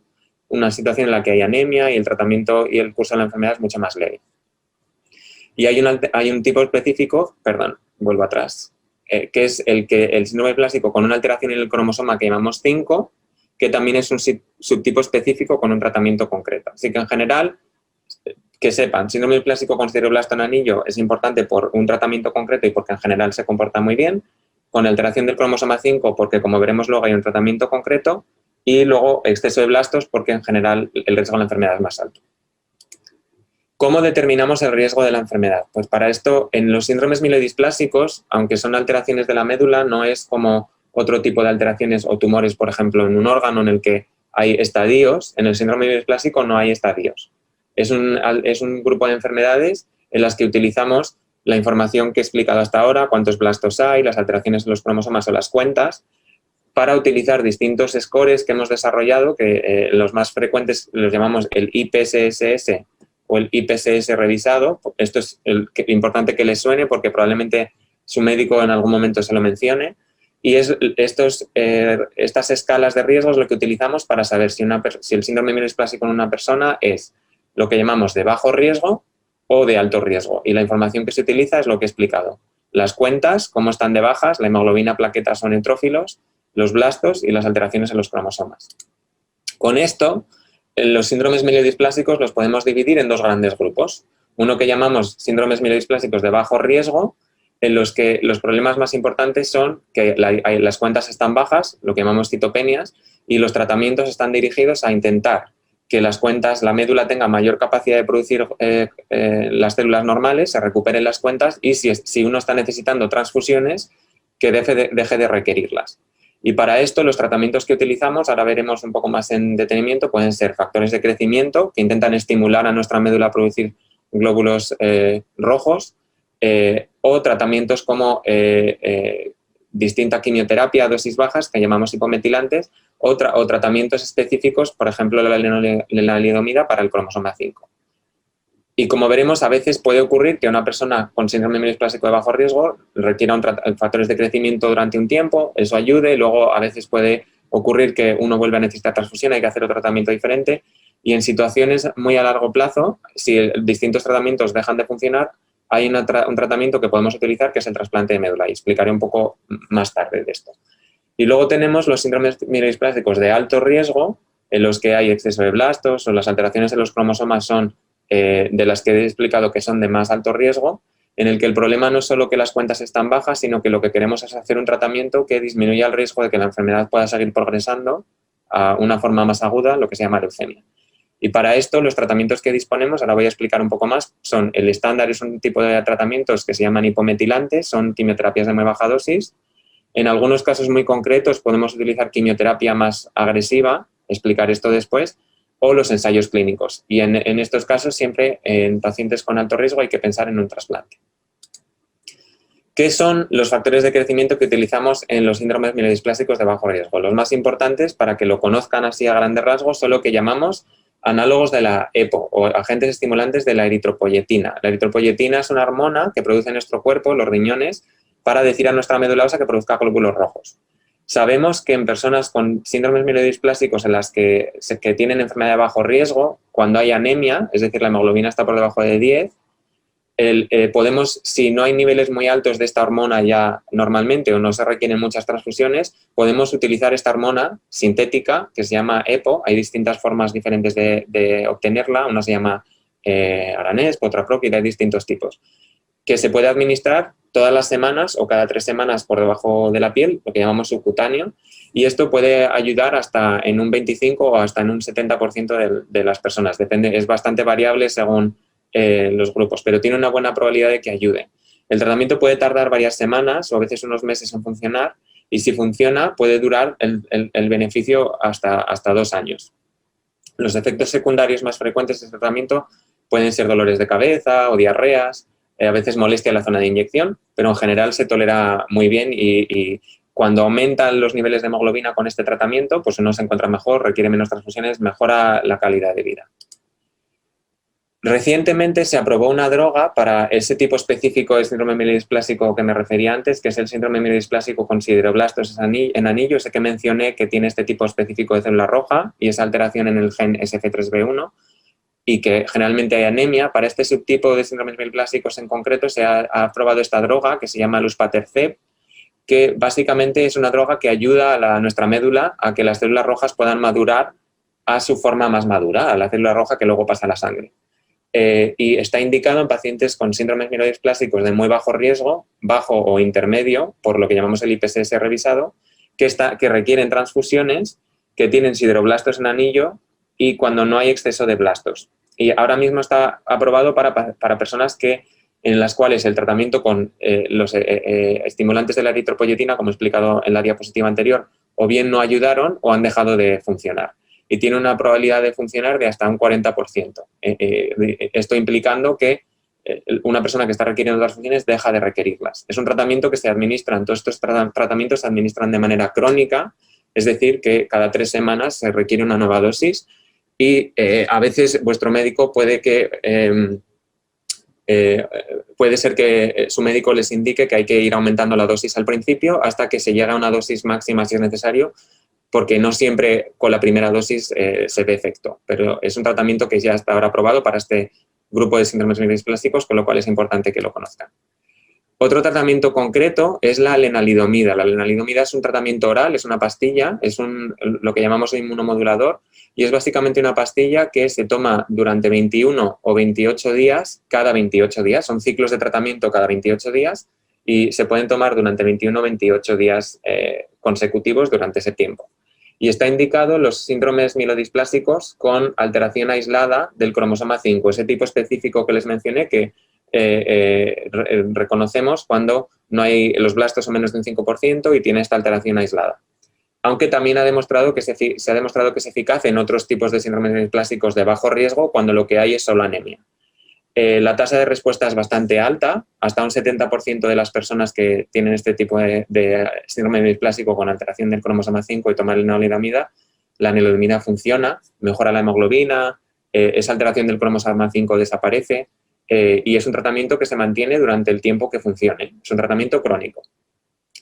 una situación en la que hay anemia y el tratamiento y el curso de la enfermedad es mucho más leve. Y hay un tipo específico, perdón, vuelvo atrás, que es el síndrome mielodisplásico con una alteración en el cromosoma que llamamos 5, que también es un subtipo específico con un tratamiento concreto. Así que en general, que sepan, síndrome mielodisplásico con sideroblasto en anillo es importante por un tratamiento concreto y porque en general se comporta muy bien, con alteración del cromosoma 5 porque como veremos luego hay un tratamiento concreto y luego exceso de blastos porque en general el riesgo de la enfermedad es más alto. ¿Cómo determinamos el riesgo de la enfermedad? Pues para esto, en los síndromes mielodisplásicos, aunque son alteraciones de la médula, no es como otro tipo de alteraciones o tumores, por ejemplo, en un órgano en el que hay estadios. En el síndrome mielodisplásico no hay estadios. Es un grupo de enfermedades en las que utilizamos la información que he explicado hasta ahora, cuántos blastos hay, las alteraciones en los cromosomas o las cuentas, para utilizar distintos scores que hemos desarrollado, que los más frecuentes los llamamos el IPSS o el IPSS revisado. Esto es importante que les suene porque probablemente su médico en algún momento se lo mencione. Y estas escalas de riesgo es lo que utilizamos para saber si el síndrome mielodisplásico en una persona es lo que llamamos de bajo riesgo o de alto riesgo. Y la información que se utiliza es lo que he explicado. Las cuentas, cómo están de bajas, la hemoglobina, plaquetas o neutrófilos, los blastos y las alteraciones en los cromosomas. Con esto, los síndromes mielodisplásicos los podemos dividir en dos grandes grupos. Uno que llamamos síndromes mielodisplásicos de bajo riesgo, en los que los problemas más importantes son que las cuentas están bajas, lo que llamamos citopenias, y los tratamientos están dirigidos a intentar que las cuentas, la médula tenga mayor capacidad de producir las células normales, se recuperen las cuentas y si uno está necesitando transfusiones, que deje de requerirlas. Y para esto los tratamientos que utilizamos, ahora veremos un poco más en detenimiento, pueden ser factores de crecimiento que intentan estimular a nuestra médula a producir glóbulos rojos o tratamientos como distinta quimioterapia a dosis bajas que llamamos hipometilantes o tratamientos específicos, por ejemplo la lenalidomida para el cromosoma 5. Y como veremos, a veces puede ocurrir que una persona con síndrome mielodisplásico de bajo riesgo requiera factores de crecimiento durante un tiempo, eso ayude, luego a veces puede ocurrir que uno vuelve a necesitar transfusión, hay que hacer otro tratamiento diferente, y en situaciones muy a largo plazo, si distintos tratamientos dejan de funcionar, hay un tratamiento que podemos utilizar que es el trasplante de médula, y explicaré un poco más tarde de esto. Y luego tenemos los síndromes mielodisplásicos de alto riesgo, en los que hay exceso de blastos o las alteraciones en los cromosomas son de las que he explicado que son de más alto riesgo, en el que el problema no es solo que las cuentas están bajas, sino que lo que queremos es hacer un tratamiento que disminuya el riesgo de que la enfermedad pueda seguir progresando a una forma más aguda, lo que se llama leucemia. Y para esto los tratamientos que disponemos, ahora voy a explicar un poco más, son el estándar, es un tipo de tratamientos que se llaman hipometilantes, son quimioterapias de muy baja dosis. En algunos casos muy concretos podemos utilizar quimioterapia más agresiva, explicar esto después, o los ensayos clínicos. Y en estos casos siempre en pacientes con alto riesgo hay que pensar en un trasplante. ¿Qué son los factores de crecimiento que utilizamos en los síndromes mielodisplásicos de bajo riesgo? Los más importantes, para que lo conozcan así a grandes rasgos, son lo que llamamos análogos de la EPO o agentes estimulantes de la eritropoyetina. La eritropoyetina es una hormona que produce nuestro cuerpo, los riñones, para decir a nuestra médula ósea que produzca glóbulos rojos. Sabemos que en personas con síndromes mielodisplásicos en las que tienen enfermedad de bajo riesgo, cuando hay anemia, es decir, la hemoglobina está por debajo de 10, podemos, si no hay niveles muy altos de esta hormona ya normalmente o no se requieren muchas transfusiones, podemos utilizar esta hormona sintética que se llama EPO. Hay distintas formas diferentes de obtenerla. Una se llama Aranesp, otra Procrit, hay distintos tipos, que se puede administrar todas las semanas o cada 3 semanas por debajo de la piel, lo que llamamos subcutáneo, y esto puede ayudar hasta en un 25 o hasta en un 70% de las personas. Depende, es bastante variable según los grupos, pero tiene una buena probabilidad de que ayude. El tratamiento puede tardar varias semanas o a veces unos meses en funcionar, y si funciona puede durar el beneficio hasta 2 años. Los efectos secundarios más frecuentes de este tratamiento pueden ser dolores de cabeza o diarreas, a veces molestia en la zona de inyección, pero en general se tolera muy bien y cuando aumentan los niveles de hemoglobina con este tratamiento, pues uno se encuentra mejor, requiere menos transfusiones, mejora la calidad de vida. Recientemente se aprobó una droga para ese tipo específico de síndrome mielodisplásico que me refería antes, que es el síndrome mielodisplásico con sideroblastos en anillo, ese que mencioné que tiene este tipo específico de célula roja y esa alteración en el gen SF3B1, y que generalmente hay anemia. Para este subtipo de síndromes mielodiplásicos en concreto se ha aprobado esta droga que se llama luspatercept, que básicamente es una droga que ayuda a nuestra médula a que las células rojas puedan madurar a su forma más madura, a la célula roja que luego pasa a la sangre. Y está indicado en pacientes con síndromes mielodisplásicos de muy bajo riesgo, bajo o intermedio, por lo que llamamos el IPSS revisado, que requieren transfusiones, que tienen sideroblastos en anillo y cuando no hay exceso de blastos. Y ahora mismo está aprobado para personas en las cuales el tratamiento con los estimulantes de la eritropoyetina, como he explicado en la diapositiva anterior, o bien no ayudaron o han dejado de funcionar. Y tiene una probabilidad de funcionar de hasta un 40%. Esto implicando que una persona que está requiriendo transfusiones deja de requerirlas. Es un tratamiento que se administra, todos estos tratamientos se administran de manera crónica, es decir, que cada 3 semanas se requiere una nueva dosis y a veces vuestro médico puede ser que su médico les indique que hay que ir aumentando la dosis al principio hasta que se llegue a una dosis máxima si es necesario, porque no siempre con la primera dosis se ve efecto, pero es un tratamiento que ya está ahora aprobado para este grupo de síndromes mielodisplásicos, con lo cual es importante que lo conozcan. Otro tratamiento concreto es la lenalidomida. La lenalidomida es un tratamiento oral, es una pastilla, es lo que llamamos un inmunomodulador, y es básicamente una pastilla que se toma durante 21 o 28 días, cada 28 días, son ciclos de tratamiento cada 28 días, y se pueden tomar durante 21 o 28 días consecutivos durante ese tiempo. Y está indicado los síndromes mielodisplásicos con alteración aislada del cromosoma 5, ese tipo específico que les mencioné que reconocemos cuando no hay los blastos son menos de un 5% y tiene esta alteración aislada. Aunque también se ha demostrado que es eficaz en otros tipos de síndromes mielodisplásicos de bajo riesgo cuando lo que hay es solo anemia. La tasa de respuesta es bastante alta, hasta un 70% de las personas que tienen este tipo de síndrome mielodisplásico con alteración del cromosoma 5 y toman lenalidomida, la lenalidomida funciona, mejora la hemoglobina, esa alteración del cromosoma 5 desaparece y es un tratamiento que se mantiene durante el tiempo que funcione. Es un tratamiento crónico.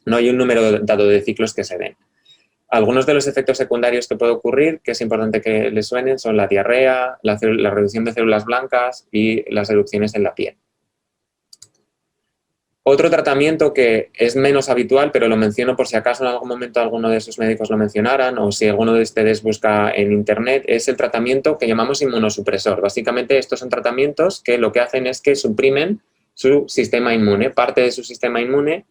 No hay un número dado de ciclos que se den. Algunos de los efectos secundarios que puede ocurrir, que es importante que les suenen, son la diarrea, la reducción de células blancas y las erupciones en la piel. Otro tratamiento que es menos habitual, pero lo menciono por si acaso en algún momento alguno de sus médicos lo mencionaran o si alguno de ustedes busca en internet, es el tratamiento que llamamos inmunosupresor. Básicamente estos son tratamientos que lo que hacen es que suprimen su sistema inmune, parte de su sistema inmune,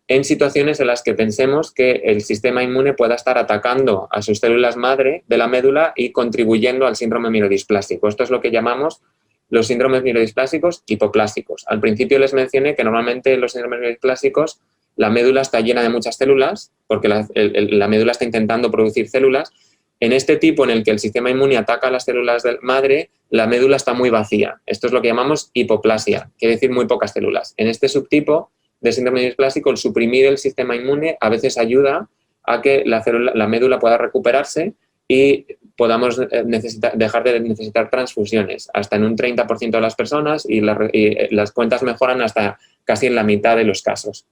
en situaciones en las que pensemos que el sistema inmune pueda estar atacando a sus células madre de la médula y contribuyendo al síndrome mielodisplásico. Esto es lo que llamamos los síndromes mielodisplásicos hipoplásicos. Al principio les mencioné que normalmente en los síndromes mielodisplásicos la médula está llena de muchas células, porque la médula está intentando producir células. En este tipo en el que el sistema inmune ataca a las células de madre, la médula está muy vacía. Esto es lo que llamamos hipoplasia, quiere decir muy pocas células. En este subtipo de síndrome mielodisplásico, el suprimir el sistema inmune a veces ayuda a que la médula pueda recuperarse y podamos dejar de necesitar transfusiones hasta en un 30% de las personas y las cuentas mejoran hasta casi en la mitad de los casos.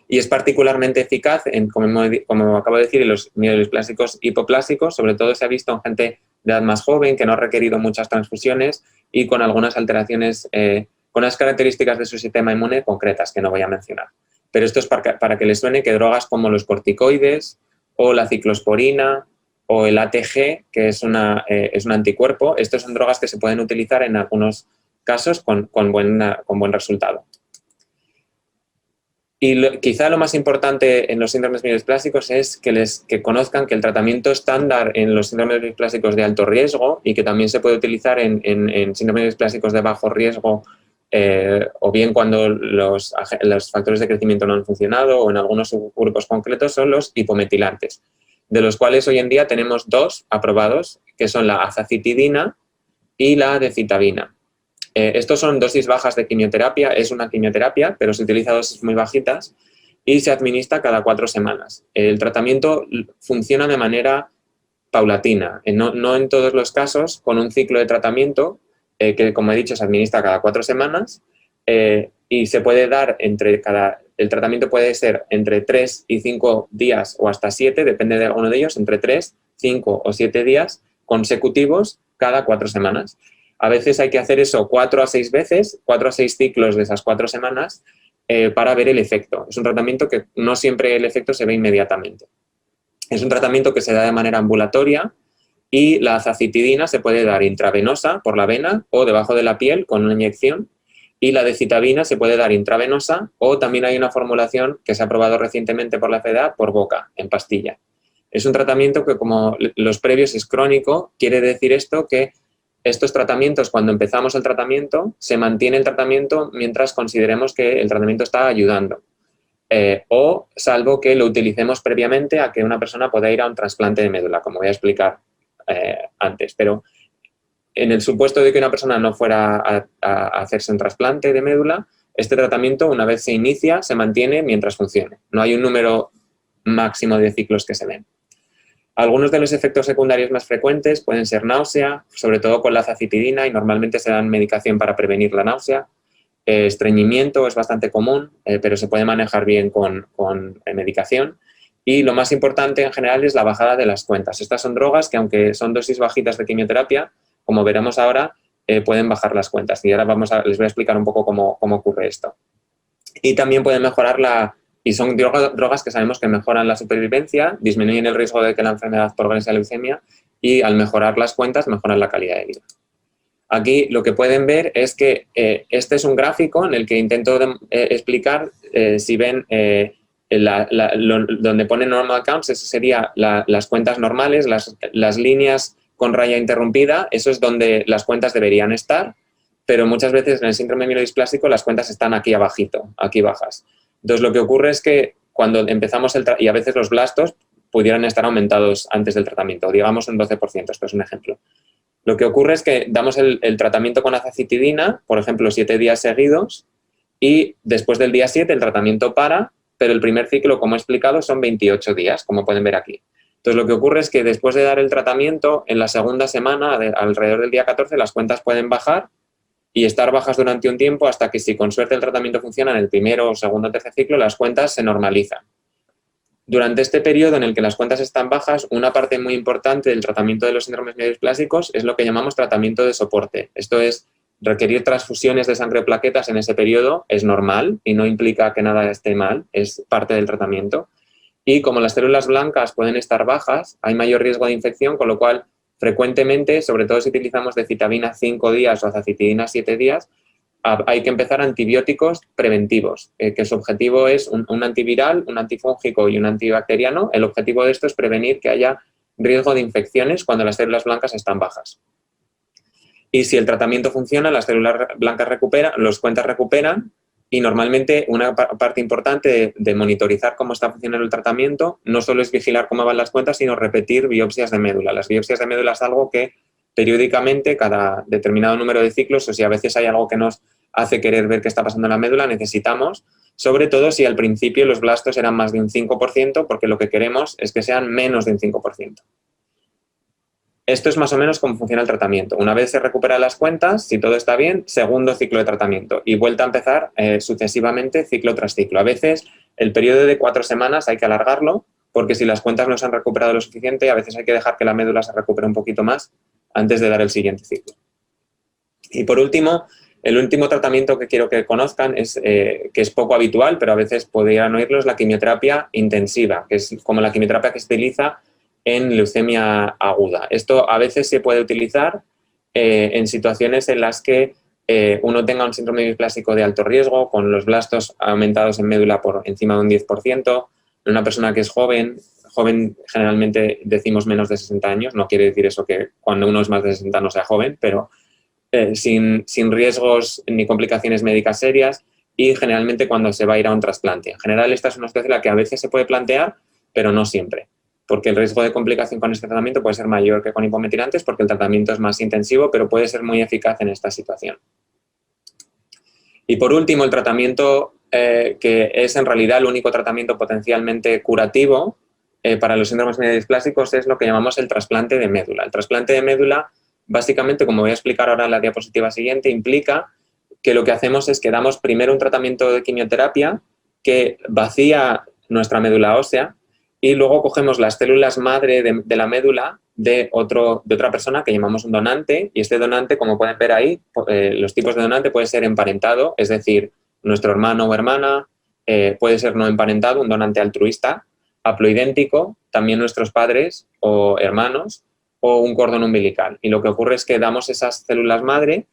Y es particularmente eficaz, como acabo de decir, en los mielodisplásicos hipoplásicos, sobre todo se ha visto en gente de edad más joven que no ha requerido muchas transfusiones y con algunas alteraciones, con unas características de su sistema inmune concretas que no voy a mencionar. Pero esto es para que les suene que drogas como los corticoides o la ciclosporina o el ATG, que es un anticuerpo, estos son drogas que se pueden utilizar en algunos casos con buen resultado. Y quizá lo más importante en los síndromes mielodisplásicos es que conozcan que el tratamiento estándar en los síndromes mielodisplásicos de alto riesgo y que también se puede utilizar en síndromes mielodisplásicos de bajo riesgo o bien cuando los factores de crecimiento no han funcionado o en algunos subgrupos concretos son los hipometilantes, de los cuales hoy en día tenemos dos aprobados, que son la azacitidina y la decitabina. Estos son dosis bajas de quimioterapia, es una quimioterapia, pero se utiliza dosis muy bajitas y se administra cada 4 semanas. El tratamiento funciona de manera paulatina, no en todos los casos, con un ciclo de tratamiento que, como he dicho, se administra cada 4 semanas y se puede dar el tratamiento puede ser entre 3 y 5 días o hasta 7, depende de alguno de ellos, entre 3, 5 o 7 días consecutivos cada 4 semanas. A veces hay que hacer eso 4 a 6 veces, 4 a 6 ciclos de esas 4 semanas para ver el efecto. Es un tratamiento que no siempre el efecto se ve inmediatamente. Es un tratamiento que se da de manera ambulatoria y la azacitidina se puede dar intravenosa por la vena o debajo de la piel con una inyección y la decitabina se puede dar intravenosa o también hay una formulación que se ha aprobado recientemente por la FDA por boca, en pastilla. Es un tratamiento que, como los previos es crónico, quiere decir esto que estos tratamientos, cuando empezamos el tratamiento, se mantiene el tratamiento mientras consideremos que el tratamiento está ayudando. O salvo que lo utilicemos previamente a que una persona pueda ir a un trasplante de médula, como voy a explicar antes. Pero en el supuesto de que una persona no fuera a hacerse un trasplante de médula, este tratamiento, una vez se inicia, se mantiene mientras funcione. No hay un número máximo de ciclos que se den. Algunos de los efectos secundarios más frecuentes pueden ser náusea, sobre todo con la azacitidina, y normalmente se dan medicación para prevenir la náusea. Estreñimiento es bastante común, pero se puede manejar bien con medicación. Y lo más importante en general es la bajada de las cuentas. Estas son drogas que, aunque son dosis bajitas de quimioterapia, como veremos ahora, pueden bajar las cuentas. Y ahora les voy a explicar un poco cómo ocurre esto. Y también pueden mejorar y son drogas que sabemos que mejoran la supervivencia, disminuyen el riesgo de que la enfermedad progrese a leucemia y al mejorar las cuentas mejoran la calidad de vida. Aquí lo que pueden ver es que este es un gráfico en el que intento explicar, si ven donde pone normal counts, eso sería las cuentas normales, las líneas con raya interrumpida, eso es donde las cuentas deberían estar, pero muchas veces en el síndrome mielodisplásico las cuentas están aquí abajito, aquí bajas. Entonces, lo que ocurre es que cuando empezamos y a veces los blastos pudieran estar aumentados antes del tratamiento, digamos un 12%, esto es un ejemplo. Lo que ocurre es que damos el tratamiento con azacitidina, por ejemplo, 7 días seguidos, y después del día 7 el tratamiento para, pero el primer ciclo, como he explicado, son 28 días, como pueden ver aquí. Entonces, lo que ocurre es que después de dar el tratamiento, en la segunda semana, alrededor del día 14, las cuentas pueden bajar y estar bajas durante un tiempo hasta que, si con suerte el tratamiento funciona, en el primero, segundo o tercer ciclo, las cuentas se normalizan. Durante este periodo en el que las cuentas están bajas, una parte muy importante del tratamiento de los síndromes mielodiesplásicos es lo que llamamos tratamiento de soporte. Esto es, requerir transfusiones de sangre o plaquetas en ese periodo es normal y no implica que nada esté mal, es parte del tratamiento. Y como las células blancas pueden estar bajas, hay mayor riesgo de infección, con lo cual frecuentemente, sobre todo si utilizamos decitabina 5 días o azacitidina 7 días, hay que empezar antibióticos preventivos, que su objetivo es un antiviral, un antifúngico y un antibacteriano. El objetivo de esto es prevenir que haya riesgo de infecciones cuando las células blancas están bajas. Y si el tratamiento funciona, las células blancas recuperan, las cuentas recuperan, y normalmente una parte importante de monitorizar cómo está funcionando el tratamiento no solo es vigilar cómo van las cuentas, sino repetir biopsias de médula. Las biopsias de médula es algo que periódicamente, cada determinado número de ciclos, o si a veces hay algo que nos hace querer ver qué está pasando en la médula, necesitamos, sobre todo si al principio los blastos eran más de un 5%, porque lo que queremos es que sean menos de un 5%. Esto es más o menos cómo funciona el tratamiento. Una vez se recuperan las cuentas, si todo está bien, segundo ciclo de tratamiento y vuelta a empezar sucesivamente ciclo tras ciclo. A veces el periodo de 4 semanas hay que alargarlo, porque si las cuentas no se han recuperado lo suficiente, a veces hay que dejar que la médula se recupere un poquito más antes de dar el siguiente ciclo. Y por último, el último tratamiento que quiero que conozcan es que es poco habitual, pero a veces podrían oírlo, es la quimioterapia intensiva, que es como la quimioterapia que se utiliza en leucemia aguda. Esto a veces se puede utilizar en situaciones en las que uno tenga un síndrome mielodisplásico de alto riesgo, con los blastos aumentados en médula por encima de un 10%, en una persona que es joven generalmente decimos menos de 60 años, no quiere decir eso que cuando uno es más de 60 no sea joven, pero sin riesgos ni complicaciones médicas serias, y generalmente cuando se va a ir a un trasplante. En general, esta es una situación en la que a veces se puede plantear, pero no siempre, porque el riesgo de complicación con este tratamiento puede ser mayor que con hipometilantes, porque el tratamiento es más intensivo, pero puede ser muy eficaz en esta situación. Y por último, el tratamiento que es en realidad el único tratamiento potencialmente curativo para los síndromes mielodisplásicos es lo que llamamos el trasplante de médula. El trasplante de médula, básicamente, como voy a explicar ahora en la diapositiva siguiente, implica que lo que hacemos es que damos primero un tratamiento de quimioterapia que vacía nuestra médula ósea, y luego cogemos las células madre de la médula de otra persona que llamamos un donante, y este donante, como pueden ver ahí, los tipos de donante puede ser emparentado, es decir, nuestro hermano o hermana, puede ser no emparentado, un donante altruista, haploidéntico, también nuestros padres o hermanos, o un cordón umbilical. Y lo que ocurre es que damos esas células madre,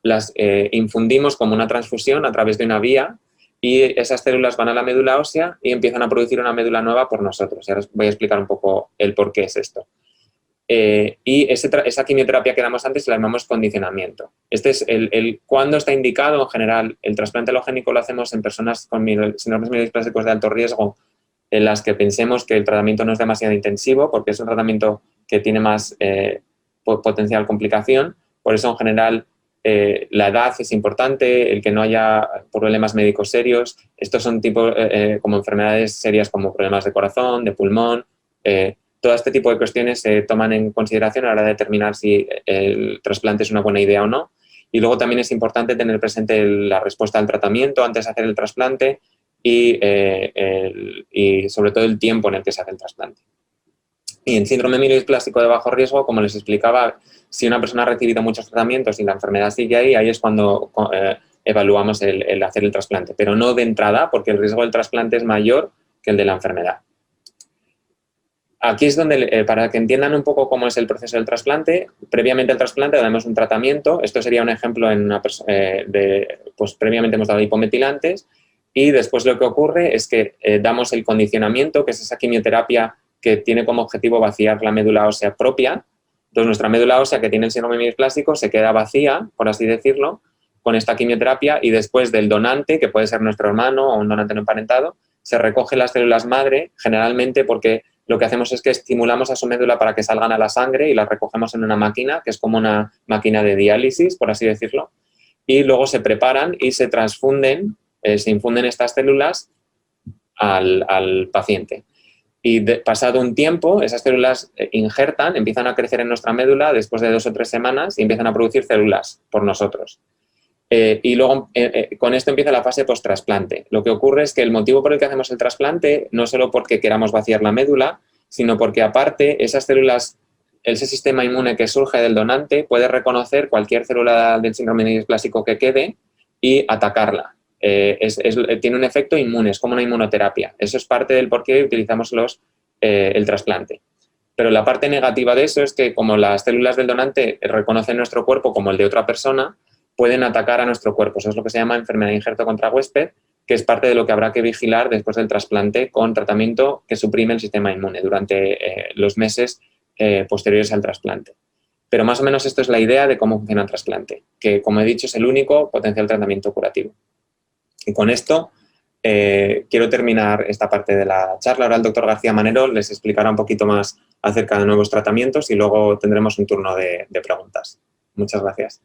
las infundimos como una transfusión a través de una vía, y esas células van a la médula ósea y empiezan a producir una médula nueva por nosotros. Y ahora os voy a explicar un poco el por qué es esto. Y esa quimioterapia que damos antes la llamamos condicionamiento. Este es cuándo está indicado. En general, el trasplante alogénico lo hacemos en personas con síndromes mielodisplásicos de alto riesgo, en las que pensemos que el tratamiento no es demasiado intensivo, porque es un tratamiento que tiene más potencial complicación. Por eso, en general, la edad es importante, el que no haya problemas médicos serios. Estos son tipos como enfermedades serias como problemas de corazón, de pulmón. Todo este tipo de cuestiones se toman en consideración a la hora de determinar si el trasplante es una buena idea o no. Y luego también es importante tener presente la respuesta al tratamiento antes de hacer el trasplante y sobre todo el tiempo en el que se hace el trasplante. Y en síndrome mielodisplásico de bajo riesgo, como les explicaba, si una persona ha recibido muchos tratamientos y la enfermedad sigue ahí es cuando evaluamos el hacer el trasplante, pero no de entrada, porque el riesgo del trasplante es mayor que el de la enfermedad. Aquí es donde, para que entiendan un poco cómo es el proceso del trasplante, previamente al trasplante damos un tratamiento. Esto sería un ejemplo en una persona pues previamente hemos dado hipometilantes, y después lo que ocurre es que damos el condicionamiento, que es esa quimioterapia que tiene como objetivo vaciar la médula ósea propia. Entonces, nuestra médula ósea que tiene el síndrome mielodisplásico se queda vacía, por así decirlo, con esta quimioterapia, y después del donante, que puede ser nuestro hermano o un donante no emparentado, se recogen las células madre, generalmente porque lo que hacemos es que estimulamos a su médula para que salgan a la sangre y las recogemos en una máquina, que es como una máquina de diálisis, por así decirlo, y luego se preparan y se transfunden, se infunden estas células al paciente. Y pasado un tiempo, esas células injertan, empiezan a crecer en nuestra médula después de 2 o 3 semanas y empiezan a producir células por nosotros. Y luego con esto empieza la fase post-trasplante. Lo que ocurre es que el motivo por el que hacemos el trasplante no solo porque queramos vaciar la médula, sino porque aparte esas células, ese sistema inmune que surge del donante puede reconocer cualquier célula del síndrome mielodisplásico que quede y atacarla. Tiene un efecto inmune, es como una inmunoterapia. Eso es parte del por qué utilizamos el trasplante. Pero la parte negativa de eso es que como las células del donante reconocen nuestro cuerpo como el de otra persona, pueden atacar a nuestro cuerpo. Eso es lo que se llama enfermedad de injerto contra huésped, que es parte de lo que habrá que vigilar después del trasplante con tratamiento que suprime el sistema inmune durante los meses posteriores al trasplante. Pero más o menos esto es la idea de cómo funciona el trasplante, que como he dicho es el único potencial tratamiento curativo. Y con esto quiero terminar esta parte de la charla. Ahora el doctor García Manero les explicará un poquito más acerca de nuevos tratamientos y luego tendremos un turno de preguntas. Muchas gracias.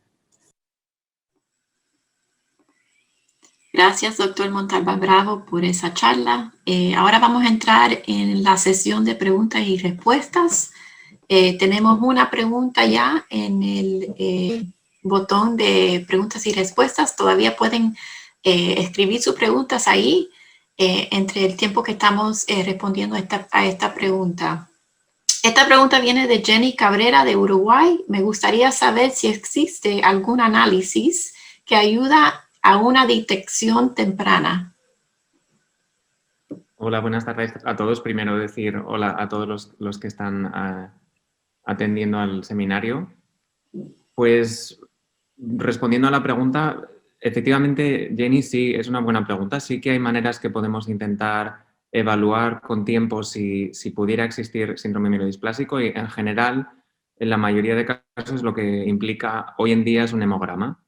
Gracias, doctor Montalbán Bravo, por esa charla. Ahora vamos a entrar en la sesión de preguntas y respuestas. Tenemos una pregunta ya en el botón de preguntas y respuestas. Todavía pueden escribir sus preguntas ahí entre el tiempo que estamos respondiendo a esta pregunta. Esta pregunta viene de Jenny Cabrera de Uruguay. Me gustaría saber si existe algún análisis que ayuda a una detección temprana. Hola, buenas tardes a todos. Primero decir hola a todos los que están atendiendo al seminario. Pues respondiendo a la pregunta, efectivamente, Jenny, sí, es una buena pregunta. Sí que hay maneras que podemos intentar evaluar con tiempo si pudiera existir síndrome mielodisplásico y en general, en la mayoría de casos, lo que implica hoy en día es un hemograma.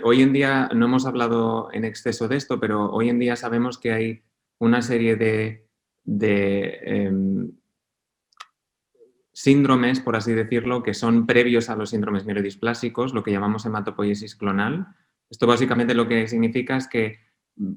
Hoy en día no hemos hablado en exceso de esto, pero hoy en día sabemos que hay una serie de síndromes, por así decirlo, que son previos a los síndromes mielodisplásicos, lo que llamamos hematopoiesis clonal. Esto básicamente lo que significa es que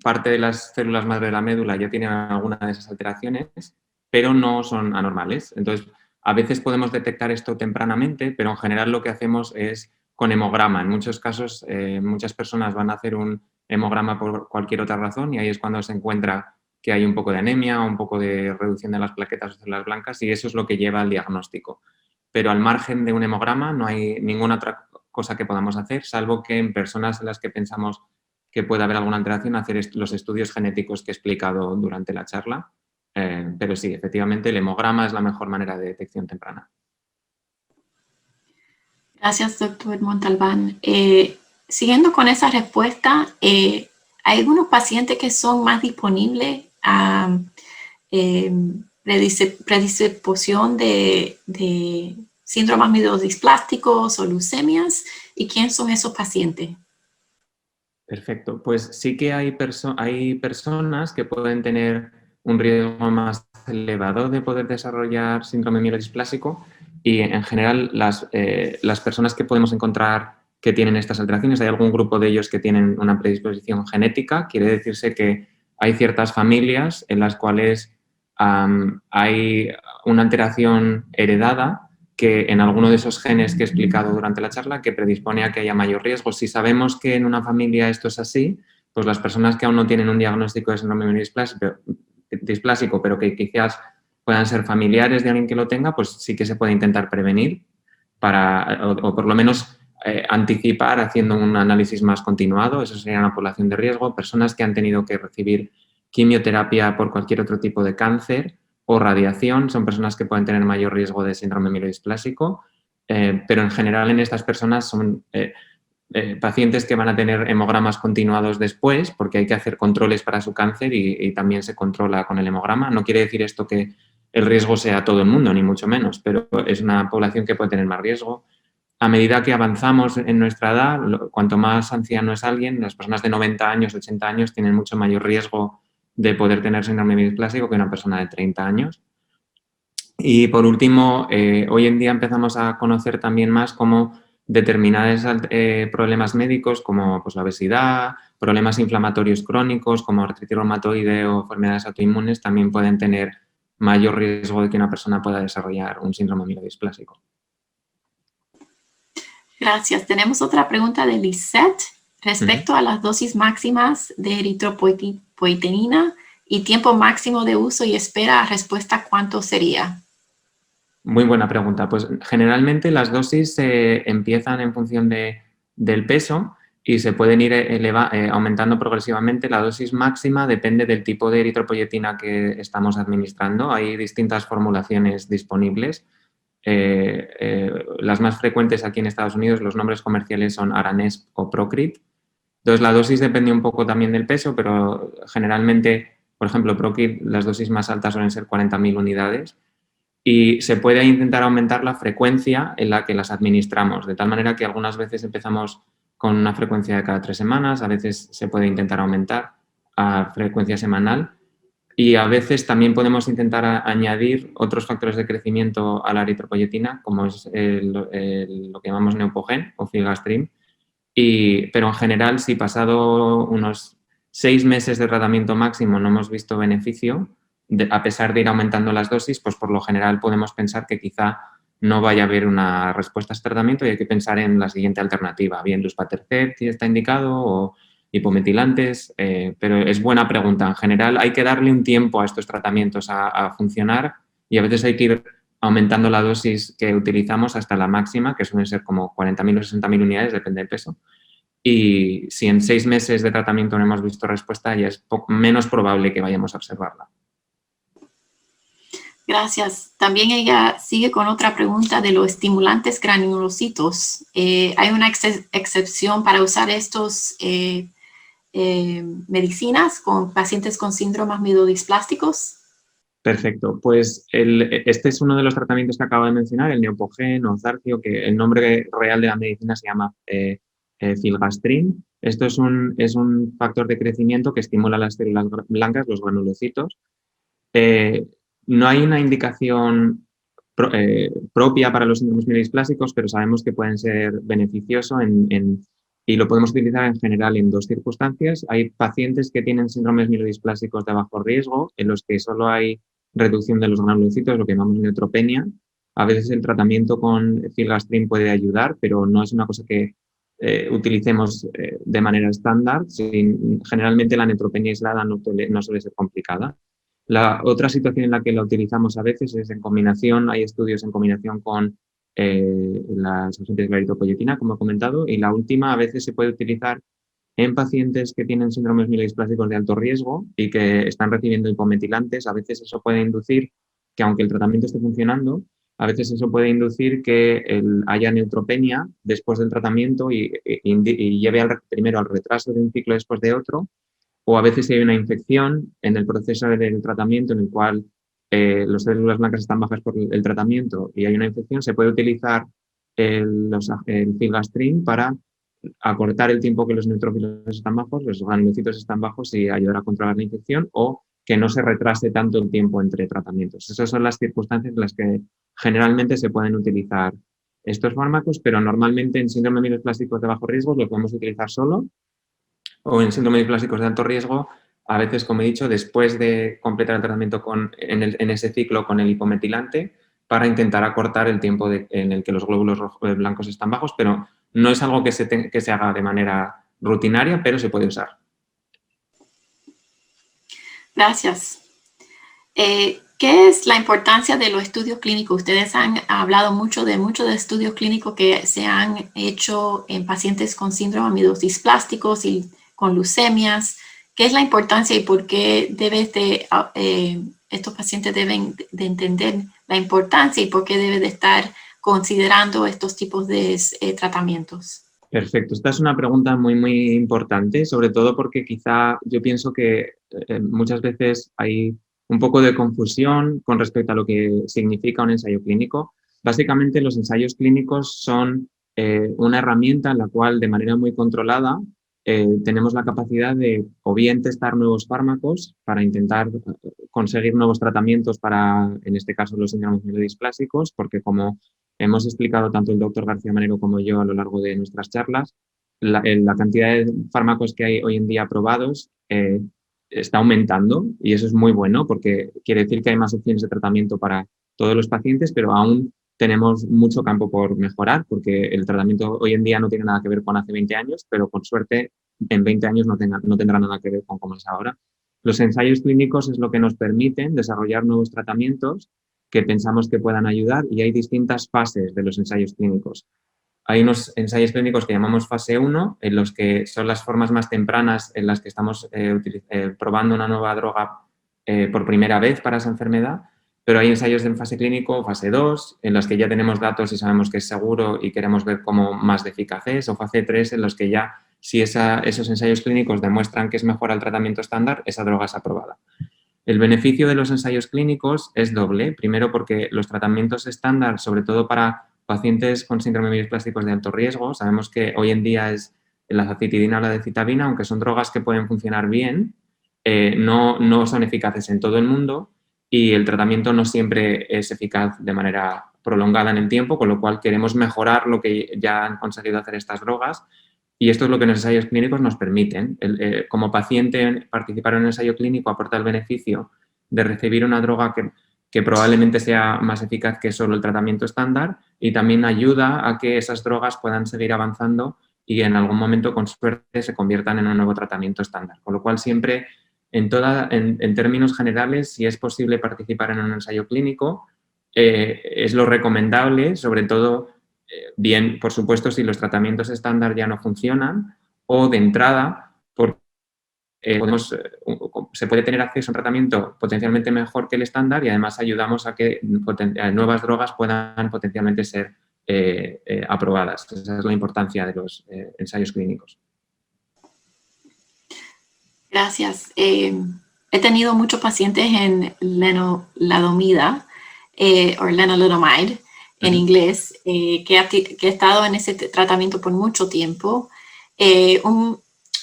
parte de las células madre de la médula ya tienen alguna de esas alteraciones, pero no son anormales. Entonces, a veces podemos detectar esto tempranamente, pero en general lo que hacemos es con hemograma. En muchos casos, muchas personas van a hacer un hemograma por cualquier otra razón y ahí es cuando se encuentra que hay un poco de anemia o un poco de reducción de las plaquetas o células blancas y eso es lo que lleva al diagnóstico. Pero al margen de un hemograma no hay ninguna otra cosa que podamos hacer, salvo que en personas en las que pensamos que puede haber alguna alteración, hacer los estudios genéticos que he explicado durante la charla. Pero sí, efectivamente, el hemograma es la mejor manera de detección temprana. Gracias, doctor Montalbán. Siguiendo con esa respuesta, ¿hay algunos pacientes que son más disponibles a predisposición de síndromes mielodisplásticos o leucemias? ¿Y quiénes son esos pacientes? Perfecto. Pues sí que hay personas que pueden tener un riesgo más elevado de poder desarrollar síndrome mielodisplásico y en general las personas que podemos encontrar que tienen estas alteraciones, hay algún grupo de ellos que tienen una predisposición genética, quiere decirse que hay ciertas familias en las cuales hay una alteración heredada que en alguno de esos genes que he explicado durante la charla que predispone a que haya mayor riesgo. Si sabemos que en una familia esto es así, pues las personas que aún no tienen un diagnóstico de síndrome mielodisplásico, pero que quizás puedan ser familiares de alguien que lo tenga, pues sí que se puede intentar prevenir o por lo menos anticipar haciendo un análisis más continuado. Eso sería una población de riesgo. Personas que han tenido que recibir quimioterapia por cualquier otro tipo de cáncer o radiación, son personas que pueden tener mayor riesgo de síndrome mielodisplásico, pero en general en estas personas son pacientes que van a tener hemogramas continuados después porque hay que hacer controles para su cáncer y también se controla con el hemograma. No quiere decir esto que el riesgo sea todo el mundo, ni mucho menos, pero es una población que puede tener más riesgo. A medida que avanzamos en nuestra edad, cuanto más anciano es alguien, las personas de 90 años, 80 años tienen mucho mayor riesgo de poder tener síndrome mielodisplásico que una persona de 30 años. Y por último, hoy en día empezamos a conocer también más cómo determinados problemas médicos como pues, la obesidad problemas inflamatorios crónicos como artritis reumatoide o enfermedades autoinmunes también pueden tener mayor riesgo de que una persona pueda desarrollar un síndrome mielodisplásico. Gracias. Tenemos otra pregunta de Lisette respecto a las dosis máximas de eritropoietina y tiempo máximo de uso y espera respuesta, ¿cuánto sería? Muy buena pregunta. Pues generalmente las dosis empiezan en función del peso y se pueden ir aumentando progresivamente. La dosis máxima depende del tipo de eritropoietina que estamos administrando. Hay distintas formulaciones disponibles. Las más frecuentes aquí en Estados Unidos, los nombres comerciales son Aranesp o Procrit. Entonces, la dosis depende un poco también del peso, pero generalmente, por ejemplo, Procrit, las dosis más altas suelen ser 40.000 unidades y se puede intentar aumentar la frecuencia en la que las administramos, de tal manera que algunas veces empezamos con una frecuencia de cada 3 semanas, a veces se puede intentar aumentar a frecuencia semanal y a veces también podemos intentar añadir otros factores de crecimiento a la eritropoyetina, como es lo que llamamos Neupogen o Filgrastim. Pero en general, si pasado unos 6 meses de tratamiento máximo no hemos visto beneficio, a pesar de ir aumentando las dosis, pues por lo general podemos pensar que quizá no vaya a haber una respuesta a este tratamiento y hay que pensar en la siguiente alternativa, bien luspatercept si está indicado o hipometilantes, pero es buena pregunta. En general hay que darle un tiempo a estos tratamientos a funcionar y a veces hay que ir aumentando la dosis que utilizamos hasta la máxima, que suelen ser como 40.000 o 60.000 unidades, depende del peso. Y si en 6 meses de tratamiento no hemos visto respuesta, ya es menos probable que vayamos a observarla. Gracias. También ella sigue con otra pregunta de los estimulantes granulocitos. ¿Hay una excepción para usar estos medicinas con pacientes con síndromes mielodisplásticos? Perfecto. Pues este es uno de los tratamientos que acabo de mencionar, el Neupogen o Zarcio, que el nombre real de la medicina se llama Filgrastim. Esto es un factor de crecimiento que estimula las células blancas, los granulocitos. No hay una indicación propia para los síndromes mielodisplásicos, pero sabemos que pueden ser beneficiosos y lo podemos utilizar en general en 2 circunstancias. Hay pacientes que tienen síndromes mielodisplásicos de bajo riesgo, en los que solo hay reducción de los granulocitos, lo que llamamos neutropenia. A veces el tratamiento con Filgrastim puede ayudar, pero no es una cosa que utilicemos de manera estándar. Generalmente la neutropenia aislada no suele ser complicada. La otra situación en la que la utilizamos a veces es en combinación, hay estudios en combinación con las agentes de la eritropoyetina, como he comentado, y la última a veces se puede utilizar en pacientes que tienen síndromes mielodisplásicos de alto riesgo y que están recibiendo hipometilantes. A veces eso puede inducir que, aunque el tratamiento esté funcionando, a veces eso puede inducir que haya neutropenia después del tratamiento y lleve primero al retraso de un ciclo después de otro, o a veces hay una infección en el proceso del tratamiento en el cual las células blancas están bajas por el tratamiento y hay una infección, se puede utilizar el Filgrastim para acortar el tiempo que los neutrófilos están bajos, los granulocitos están bajos y ayudar a controlar la infección o que no se retrase tanto el tiempo entre tratamientos. Esas son las circunstancias en las que generalmente se pueden utilizar estos fármacos, pero normalmente en síndrome mielodisplásicos de bajo riesgo los podemos utilizar solo o en síndrome mielodisplásicos de alto riesgo, a veces, como he dicho, después de completar el tratamiento en ese ciclo con el hipometilante para intentar acortar el tiempo en el que los glóbulos blancos están bajos, pero no es algo que se haga de manera rutinaria, pero se puede usar. Gracias. ¿Qué es la importancia de los estudios clínicos? Ustedes han hablado muchos de estudios clínicos que se han hecho en pacientes con síndrome mielodisplásticos y con leucemias. ¿Qué es la importancia y por qué estos pacientes deben de entender la importancia y por qué deben de estar considerando estos tipos de tratamientos? Perfecto. Esta es una pregunta muy, muy importante, sobre todo porque quizá yo pienso que muchas veces hay un poco de confusión con respecto a lo que significa un ensayo clínico. Básicamente, los ensayos clínicos son una herramienta en la cual, de manera muy controlada, tenemos la capacidad de o bien testar nuevos fármacos para intentar conseguir nuevos tratamientos para, en este caso, los síndromes mielodisplásicos, porque como hemos explicado tanto el doctor García Manero como yo a lo largo de nuestras charlas, la cantidad de fármacos que hay hoy en día aprobados está aumentando y eso es muy bueno porque quiere decir que hay más opciones de tratamiento para todos los pacientes, pero aún tenemos mucho campo por mejorar porque el tratamiento hoy en día no tiene nada que ver con hace 20 años, pero con suerte en 20 años no tendrá nada que ver con cómo es ahora. Los ensayos clínicos es lo que nos permiten desarrollar nuevos tratamientos que pensamos que puedan ayudar y hay distintas fases de los ensayos clínicos. Hay unos ensayos clínicos que llamamos fase 1, en los que son las formas más tempranas en las que estamos probando una nueva droga por primera vez para esa enfermedad, pero hay ensayos en fase clínico, fase 2, en los que ya tenemos datos y sabemos que es seguro y queremos ver cómo más de eficaz es, o fase 3, en los que ya, si esos ensayos clínicos demuestran que es mejor al tratamiento estándar, esa droga es aprobada. El beneficio de los ensayos clínicos es doble. Primero, porque los tratamientos estándar, sobre todo para pacientes con síndrome mieloplásticos de alto riesgo, sabemos que hoy en día es la azacitidina o la decitabina, aunque son drogas que pueden funcionar bien, no son eficaces en todo el mundo y el tratamiento no siempre es eficaz de manera prolongada en el tiempo, con lo cual queremos mejorar lo que ya han conseguido hacer estas drogas. Y esto es lo que los ensayos clínicos nos permiten. Como paciente, participar en un ensayo clínico aporta el beneficio de recibir una droga que probablemente sea más eficaz que solo el tratamiento estándar y también ayuda a que esas drogas puedan seguir avanzando y en algún momento, con suerte, se conviertan en un nuevo tratamiento estándar. Con lo cual, siempre, en términos generales, si es posible participar en un ensayo clínico, es lo recomendable, sobre todo bien, por supuesto, si los tratamientos estándar ya no funcionan o de entrada, porque se puede tener acceso a un tratamiento potencialmente mejor que el estándar y además ayudamos a que nuevas drogas puedan potencialmente ser aprobadas. Esa es la importancia de los ensayos clínicos. Gracias. He tenido muchos pacientes en lenalidomida o lenalidomide en inglés, que he estado en ese tratamiento por mucho tiempo.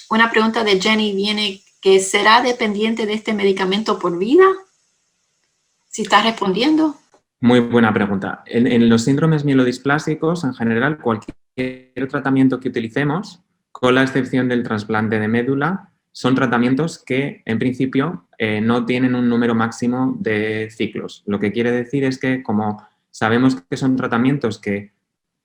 Una pregunta de Jenny viene, que ¿será dependiente de este medicamento por vida? ¿Si estás respondiendo? Muy buena pregunta. En los síndromes mielodisplásicos, en general, cualquier tratamiento que utilicemos, con la excepción del trasplante de médula, son tratamientos que, en principio, no tienen un número máximo de ciclos. Lo que quiere decir es que, como sabemos que son tratamientos que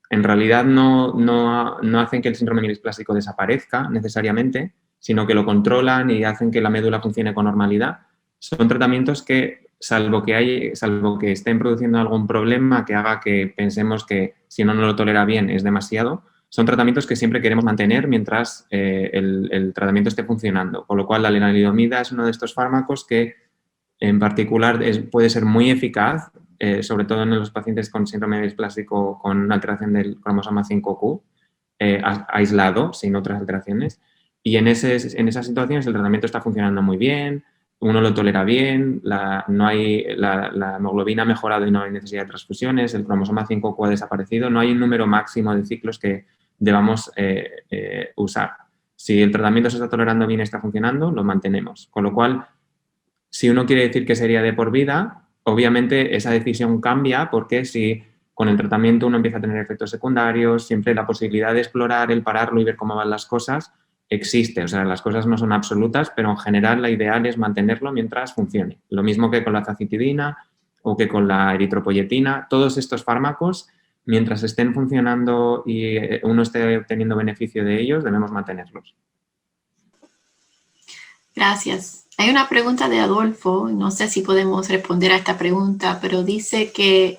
en realidad no hacen que el síndrome mielodisplásico desaparezca necesariamente, sino que lo controlan y hacen que la médula funcione con normalidad, son tratamientos que, salvo que estén produciendo algún problema que haga que pensemos que si uno no lo tolera bien es demasiado, son tratamientos que siempre queremos mantener mientras el tratamiento esté funcionando. Con lo cual, la lenalidomida es uno de estos fármacos que, en particular, puede ser muy eficaz, sobre todo en los pacientes con síndrome mielodisplásico con alteración del cromosoma 5q, aislado, sin otras alteraciones. Y en esas situaciones el tratamiento está funcionando muy bien, uno lo tolera bien, la hemoglobina ha mejorado y no hay necesidad de transfusiones, el cromosoma 5q ha desaparecido, no hay un número máximo de ciclos que debamos usar. Si el tratamiento se está tolerando bien y está funcionando, lo mantenemos. Con lo cual, si uno quiere decir que sería de por vida, obviamente esa decisión cambia porque si con el tratamiento uno empieza a tener efectos secundarios, siempre la posibilidad de explorar, el pararlo y ver cómo van las cosas existe. O sea, las cosas no son absolutas, pero en general la ideal es mantenerlo mientras funcione. Lo mismo que con la azacitidina o que con la eritropoyetina. Todos estos fármacos, mientras estén funcionando y uno esté obteniendo beneficio de ellos, debemos mantenerlos. Gracias. Hay una pregunta de Adolfo, no sé si podemos responder a esta pregunta, pero dice que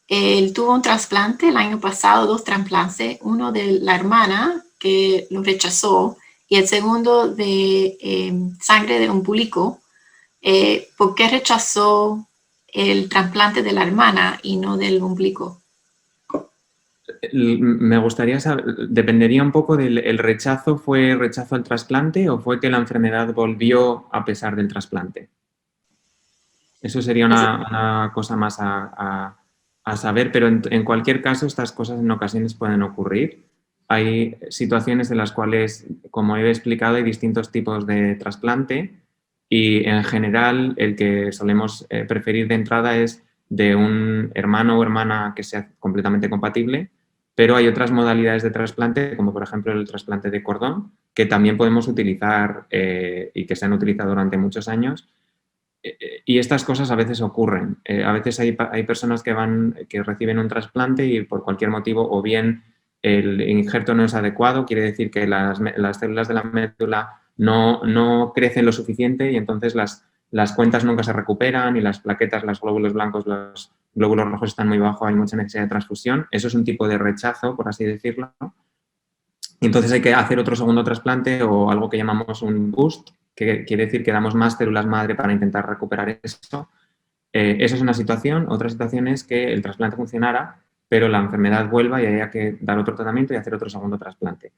él tuvo un trasplante el año pasado, 2 trasplantes, uno de la hermana que lo rechazó y el segundo de sangre de umbilical. ¿Por qué rechazó el trasplante de la hermana y no del umbilical? Me gustaría saber, dependería un poco del rechazo. ¿Fue rechazo al trasplante o fue que la enfermedad volvió a pesar del trasplante? Eso sería una cosa más a saber, pero en cualquier caso estas cosas en ocasiones pueden ocurrir. Hay situaciones en las cuales, como he explicado, hay distintos tipos de trasplante y en general el que solemos preferir de entrada es de un hermano o hermana que sea completamente compatible pero hay otras modalidades de trasplante, como por ejemplo el trasplante de cordón, que también podemos utilizar y que se han utilizado durante muchos años. Y estas cosas a veces ocurren. A veces hay personas que reciben un trasplante y por cualquier motivo o bien el injerto no es adecuado, quiere decir que las células de la médula no crecen lo suficiente y entonces las cuentas nunca se recuperan y las plaquetas, los glóbulos blancos, los glóbulos rojos están muy bajos, hay mucha necesidad de transfusión. Eso es un tipo de rechazo, por así decirlo, ¿no? Y entonces hay que hacer otro segundo trasplante o algo que llamamos un boost, que quiere decir que damos más células madre para intentar recuperar eso. Esa es una situación. Otra situación es que el trasplante funcionara, pero la enfermedad vuelva y haya que dar otro tratamiento y hacer otro segundo trasplante.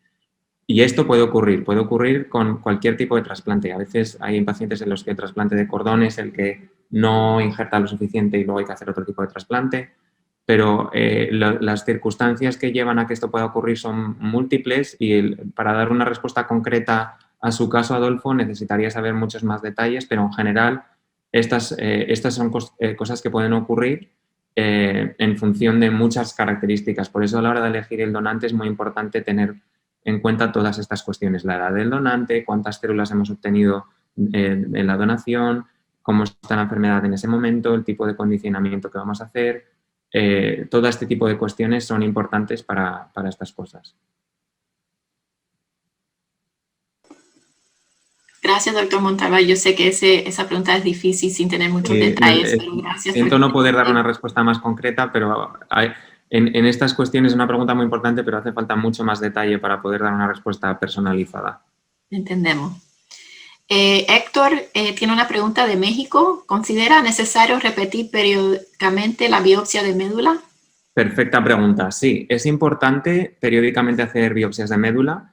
Y esto puede ocurrir con cualquier tipo de trasplante. A veces hay pacientes en los que el trasplante de cordón es el que no injerta lo suficiente y luego hay que hacer otro tipo de trasplante. Pero las circunstancias que llevan a que esto pueda ocurrir son múltiples y para dar una respuesta concreta a su caso, Adolfo, necesitaría saber muchos más detalles, pero en general estas son cosas que pueden ocurrir en función de muchas características. Por eso a la hora de elegir el donante es muy importante tener en cuenta todas estas cuestiones. La edad del donante, cuántas células hemos obtenido en la donación, cómo está la enfermedad en ese momento, el tipo de condicionamiento que vamos a hacer. Todo este tipo de cuestiones son importantes para estas cosas. Gracias, doctor Montalbán. Yo sé que esa pregunta es difícil sin tener muchos detalles, pero gracias. Siento no poder dar una respuesta más concreta, pero en estas cuestiones es una pregunta muy importante, pero hace falta mucho más detalle para poder dar una respuesta personalizada. Entendemos. Héctor tiene una pregunta de México. ¿Considera necesario repetir periódicamente la biopsia de médula? Perfecta pregunta. Sí, es importante periódicamente hacer biopsias de médula.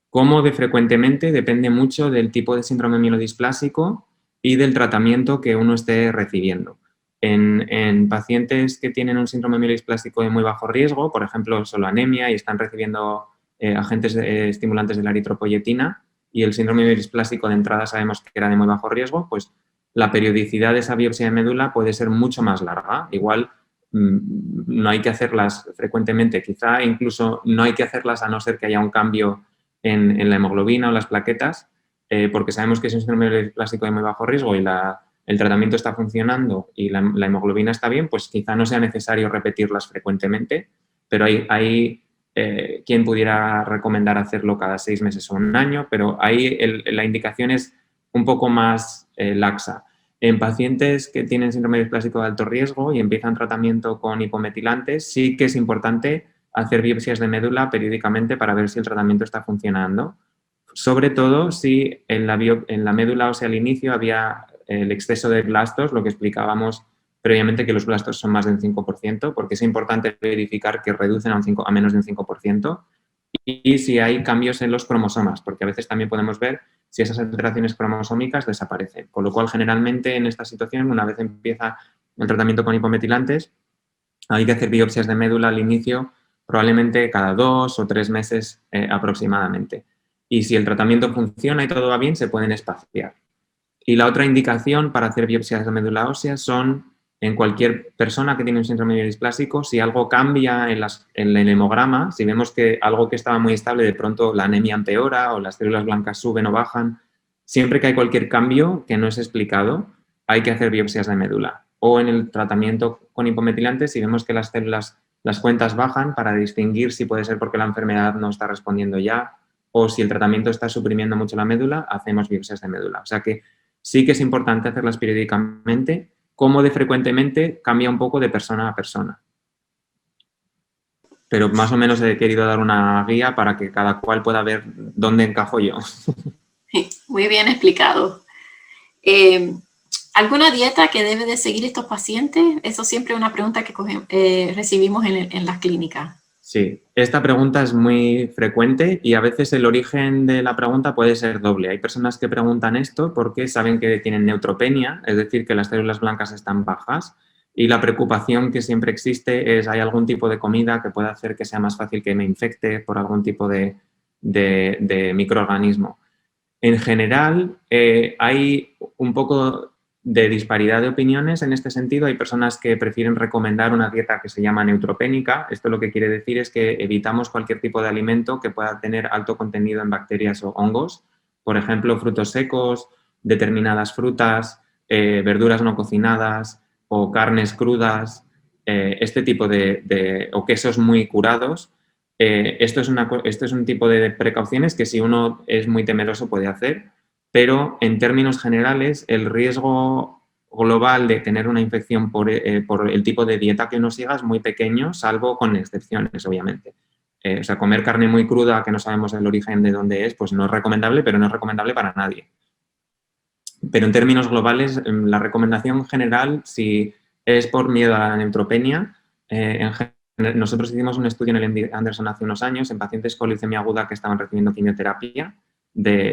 Cómo de frecuentemente depende mucho del tipo de síndrome mielodisplásico y del tratamiento que uno esté recibiendo. En pacientes que tienen un síndrome mielodisplásico de muy bajo riesgo, por ejemplo, solo anemia y están recibiendo agentes estimulantes de la eritropoyetina y el síndrome mielodisplásico de entrada sabemos que era de muy bajo riesgo, pues la periodicidad de esa biopsia de médula puede ser mucho más larga. Igual no hay que hacerlas frecuentemente, quizá incluso no hay que hacerlas a no ser que haya un cambio en la hemoglobina o las plaquetas, porque sabemos que es un síndrome mielodisplásico de muy bajo riesgo y el tratamiento está funcionando y la hemoglobina está bien, pues quizá no sea necesario repetirlas frecuentemente, pero hay quien pudiera recomendar hacerlo cada 6 meses o un año, pero ahí la indicación es un poco más laxa. En pacientes que tienen síndrome mielodisplásico de alto riesgo y empiezan tratamiento con hipometilantes, sí que es importante hacer biopsias de médula periódicamente para ver si el tratamiento está funcionando. Sobre todo si en la médula ósea al inicio había el exceso de blastos, lo que explicábamos previamente que los blastos son más del 5%, porque es importante verificar que reducen a menos de un 5%, y si hay cambios en los cromosomas, porque a veces también podemos ver si esas alteraciones cromosómicas desaparecen. Con lo cual, generalmente en esta situación, una vez empieza el tratamiento con hipometilantes, hay que hacer biopsias de médula al inicio probablemente cada 2 o 3 meses aproximadamente. Y si el tratamiento funciona y todo va bien, se pueden espaciar. Y la otra indicación para hacer biopsias de médula ósea son en cualquier persona que tiene un síndrome mielodisplásico, si algo cambia en el hemograma, si vemos que algo que estaba muy estable, de pronto la anemia empeora o las células blancas suben o bajan, siempre que hay cualquier cambio que no es explicado, hay que hacer biopsias de médula. O en el tratamiento con hipometilantes, si vemos que las células, las cuentas bajan, para distinguir si puede ser porque la enfermedad no está respondiendo ya o si el tratamiento está suprimiendo mucho la médula, hacemos biopsias de médula. O sea que sí que es importante hacerlas periódicamente. Cómo de frecuentemente cambia un poco de persona a persona. Pero más o menos he querido dar una guía para que cada cual pueda ver dónde encajo yo. Muy bien explicado. ¿Alguna dieta que debe de seguir estos pacientes? Eso siempre es una pregunta que recibimos en las clínicas. Sí, esta pregunta es muy frecuente y a veces el origen de la pregunta puede ser doble. Hay personas que preguntan esto porque saben que tienen neutropenia, es decir, que las células blancas están bajas, y la preocupación que siempre existe es: ¿hay algún tipo de comida que pueda hacer que sea más fácil que me infecte por algún tipo de microorganismo? En general, hay un poco de disparidad de opiniones en este sentido. Hay personas que prefieren recomendar una dieta que se llama neutropénica. Esto lo que quiere decir es que evitamos cualquier tipo de alimento que pueda tener alto contenido en bacterias o hongos. Por ejemplo, frutos secos, determinadas frutas, verduras no cocinadas o carnes crudas, este tipo o quesos muy curados. Esto es un tipo de precauciones que si uno es muy temeroso puede hacer, pero en términos generales el riesgo global de tener una infección por el tipo de dieta que uno siga es muy pequeño, salvo con excepciones, obviamente. O sea, comer carne muy cruda que no sabemos el origen de dónde es, pues no es recomendable, pero no es recomendable para nadie. Pero en términos globales, la recomendación general, si es por miedo a la neutropenia, nosotros hicimos un estudio en el MD Anderson hace unos años en pacientes con leucemia aguda que estaban recibiendo quimioterapia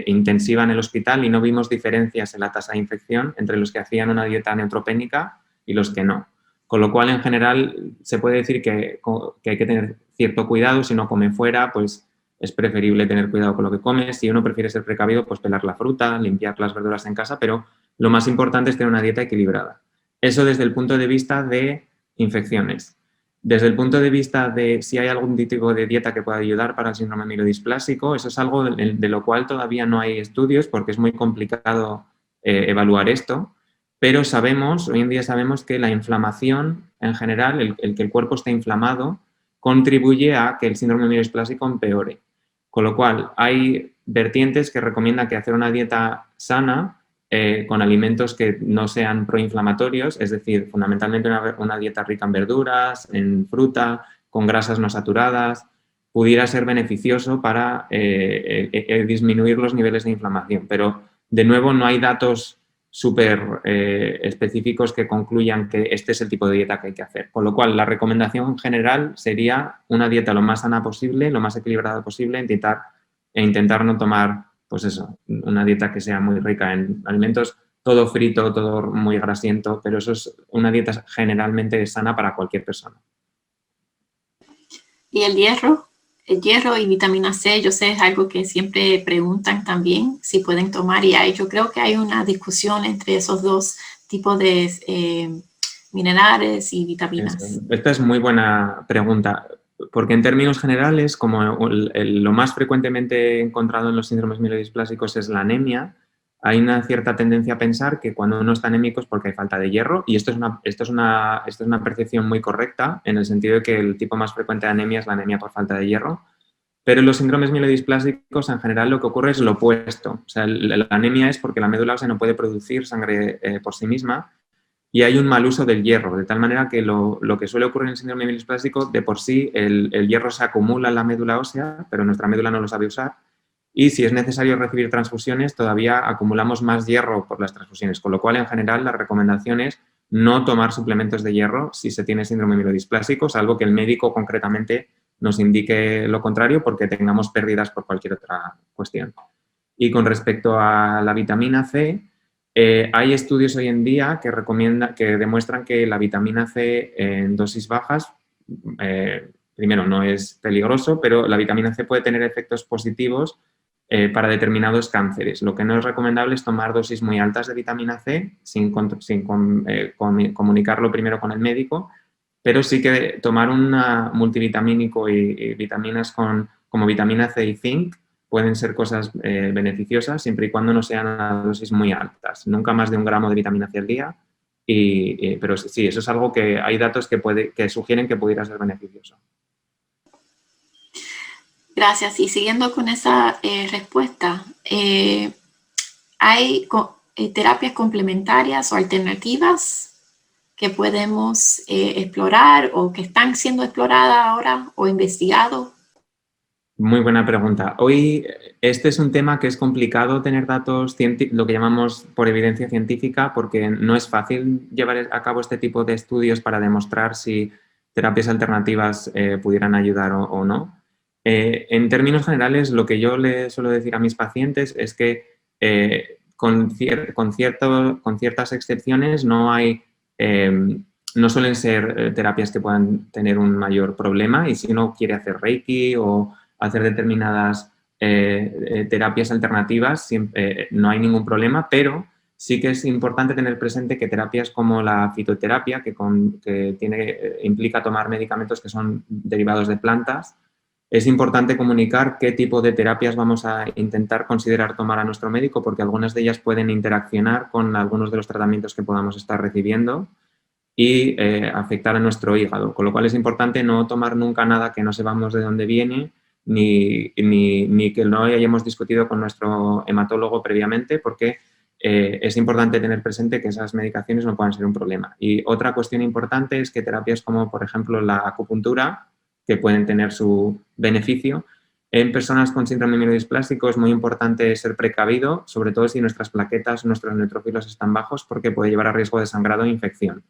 intensiva en el hospital y no vimos diferencias en la tasa de infección entre los que hacían una dieta neutropénica y los que no. Con lo cual, en general, se puede decir que hay que tener cierto cuidado. Si uno come fuera, pues es preferible tener cuidado con lo que come. Si uno prefiere ser precavido, pues pelar la fruta, limpiar las verduras en casa, pero lo más importante es tener una dieta equilibrada. Eso desde el punto de vista de infecciones. Desde el punto de vista de si hay algún tipo de dieta que pueda ayudar para el síndrome mielodisplásico, eso es algo de lo cual todavía no hay estudios porque es muy complicado evaluar esto, pero hoy en día sabemos que la inflamación en general, el que el cuerpo esté inflamado, contribuye a que el síndrome mielodisplásico empeore. Con lo cual, hay vertientes que recomiendan que hacer una dieta sana con alimentos que no sean proinflamatorios, es decir, fundamentalmente una dieta rica en verduras, en fruta, con grasas no saturadas, pudiera ser beneficioso para disminuir los niveles de inflamación. Pero, de nuevo, no hay datos súper específicos que concluyan que este es el tipo de dieta que hay que hacer. Con lo cual, la recomendación general sería una dieta lo más sana posible, lo más equilibrada posible, intentar no tomar, pues eso, una dieta que sea muy rica en alimentos, todo frito, todo muy grasiento, pero eso es una dieta generalmente sana para cualquier persona. ¿Y el hierro? El hierro y vitamina C, yo sé, es algo que siempre preguntan también si pueden tomar y yo creo que hay una discusión entre esos dos tipos de minerales y vitaminas. Esta es muy buena pregunta, porque en términos generales, como lo más frecuentemente encontrado en los síndromes mielodisplásicos es la anemia, hay una cierta tendencia a pensar que cuando uno está anémico es porque hay falta de hierro, y esto es una percepción muy correcta, en el sentido de que el tipo más frecuente de anemia es la anemia por falta de hierro, pero en los síndromes mielodisplásicos en general lo que ocurre es lo opuesto. O sea, la anemia es porque la médula ósea no puede producir sangre por sí misma y hay un mal uso del hierro, de tal manera que lo que suele ocurrir en el síndrome mielodisplásico, de por sí el hierro se acumula en la médula ósea, pero nuestra médula no lo sabe usar. Y si es necesario recibir transfusiones, todavía acumulamos más hierro por las transfusiones, con lo cual, en general, la recomendación es no tomar suplementos de hierro si se tiene síndrome mielodisplásico, salvo que el médico concretamente nos indique lo contrario porque tengamos pérdidas por cualquier otra cuestión. Y con respecto a la vitamina C, hay estudios hoy en día que demuestran que la vitamina C en dosis bajas, primero, no es peligroso, pero la vitamina C puede tener efectos positivos para determinados cánceres. Lo que no es recomendable es tomar dosis muy altas de vitamina C sin comunicarlo primero con el médico, pero sí que tomar un multivitamínico y vitaminas como vitamina C y zinc pueden ser cosas beneficiosas siempre y cuando no sean a dosis muy altas. Nunca más de 1 gramo de vitamina C al día, pero sí, eso es algo que hay datos que sugieren que pudiera ser beneficioso. Gracias. Y siguiendo con esa respuesta, ¿hay terapias complementarias o alternativas que podemos explorar o que están siendo exploradas ahora o investigados? Muy buena pregunta. Hoy este es un tema que es complicado tener datos, lo que llamamos por evidencia científica, porque no es fácil llevar a cabo este tipo de estudios para demostrar si terapias alternativas pudieran ayudar o no. En términos generales, lo que yo le suelo decir a mis pacientes es que con ciertas excepciones no suelen ser terapias que puedan tener un mayor problema, y si uno quiere hacer Reiki o hacer determinadas terapias alternativas, no hay ningún problema, pero Sí que es importante tener presente que terapias como la fitoterapia, que implica tomar medicamentos que son derivados de plantas, es importante comunicar qué tipo de terapias vamos a intentar considerar tomar a nuestro médico, porque algunas de ellas pueden interaccionar con algunos de los tratamientos que podamos estar recibiendo y afectar a nuestro hígado. Con lo cual es importante no tomar nunca nada que no sepamos de dónde viene, ni que no hayamos discutido con nuestro hematólogo previamente, porque es importante tener presente que esas medicaciones no puedan ser un problema. Y otra cuestión importante es que terapias como, por ejemplo, la acupuntura, que pueden tener su beneficio, en personas con síndrome mielodisplásico es muy importante ser precavido, sobre todo si nuestras plaquetas, nuestros neutrófilos están bajos, porque puede llevar a riesgo de sangrado e infección.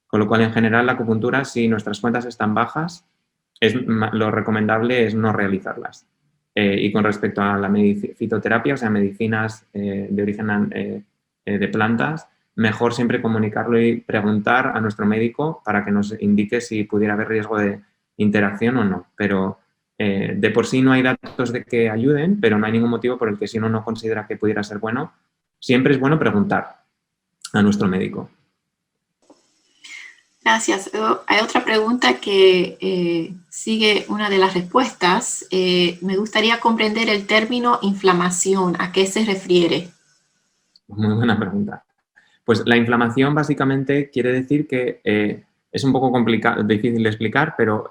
Con lo cual, en general, la acupuntura, si nuestras cuentas están bajas, lo recomendable es no realizarlas. Y con respecto a la fitoterapia, o sea, medicinas de origen de plantas, mejor siempre comunicarlo y preguntar a nuestro médico para que nos indique si pudiera haber riesgo de interacción o no. Pero de por sí no hay datos de que ayuden, pero no hay ningún motivo por el que si uno no considera que pudiera ser bueno, siempre es bueno preguntar a nuestro médico. Gracias. Hay otra pregunta que sigue una de las respuestas. Me gustaría comprender el término inflamación. ¿A qué se refiere? Muy buena pregunta. Pues la inflamación básicamente quiere decir que es un poco complicado, difícil de explicar, pero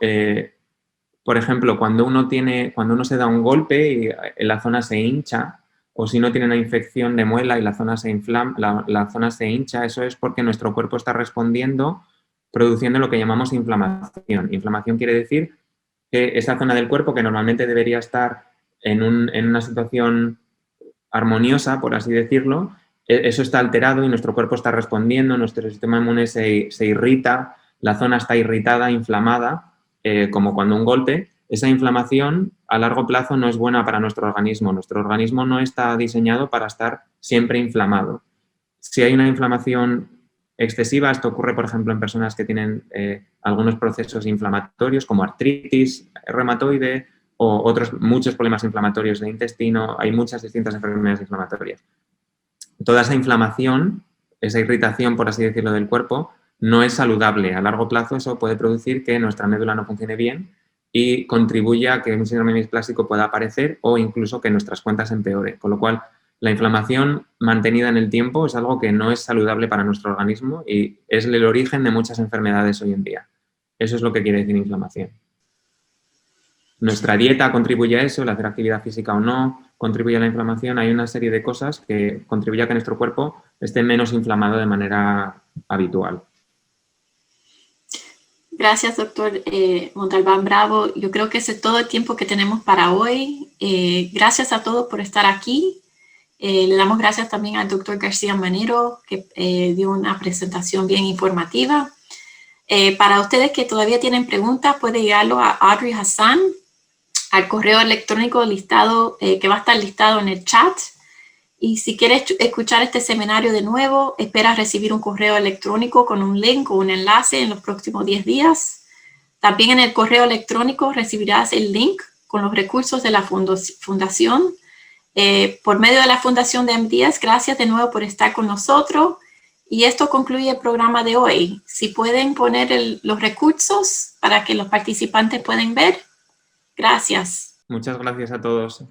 por ejemplo, cuando uno se da un golpe y la zona se hincha, o si uno tiene una infección de muela y la zona se inflama, la zona se hincha, eso es porque nuestro cuerpo está respondiendo produciendo lo que llamamos inflamación. Inflamación quiere decir que esa zona del cuerpo que normalmente debería estar en una situación armoniosa, por así decirlo, eso está alterado y nuestro cuerpo está respondiendo, nuestro sistema inmune se irrita, la zona está irritada, inflamada, como cuando un golpe. Esa inflamación a largo plazo no es buena para nuestro organismo. Nuestro organismo no está diseñado para estar siempre inflamado. Si hay una inflamación excesiva, esto ocurre, por ejemplo, en personas que tienen algunos procesos inflamatorios como artritis reumatoide o muchos problemas inflamatorios de intestino. Hay muchas distintas enfermedades inflamatorias. Toda esa inflamación, esa irritación, por así decirlo, del cuerpo, no es saludable. A largo plazo eso puede producir que nuestra médula no funcione bien y contribuya a que un síndrome mielodisplásico pueda aparecer o incluso que nuestras cuentas empeoren. Con lo cual, la inflamación mantenida en el tiempo es algo que no es saludable para nuestro organismo y es el origen de muchas enfermedades hoy en día. Eso es lo que quiere decir inflamación. Nuestra dieta contribuye a eso, el hacer actividad física o no, contribuye a la inflamación. Hay una serie de cosas que contribuyen a que nuestro cuerpo esté menos inflamado de manera habitual. Gracias, doctor Montalbán Bravo. Yo creo que ese es todo el tiempo que tenemos para hoy. Gracias a todos por estar aquí. Le damos gracias también al doctor García Manero, que dio una presentación bien informativa. Para ustedes que todavía tienen preguntas, pueden llegarlo a Audrey Hassan, al correo electrónico listado, que va a estar listado en el chat. Y si quieres escuchar este seminario de nuevo, espera recibir un correo electrónico con un link o un enlace en los próximos 10 días. También en el correo electrónico recibirás el link con los recursos de la fundación. Por medio de la Fundación de MDS, gracias de nuevo por estar con nosotros. Y esto concluye el programa de hoy. Si pueden poner los recursos para que los participantes puedan ver. Gracias. Muchas gracias a todos.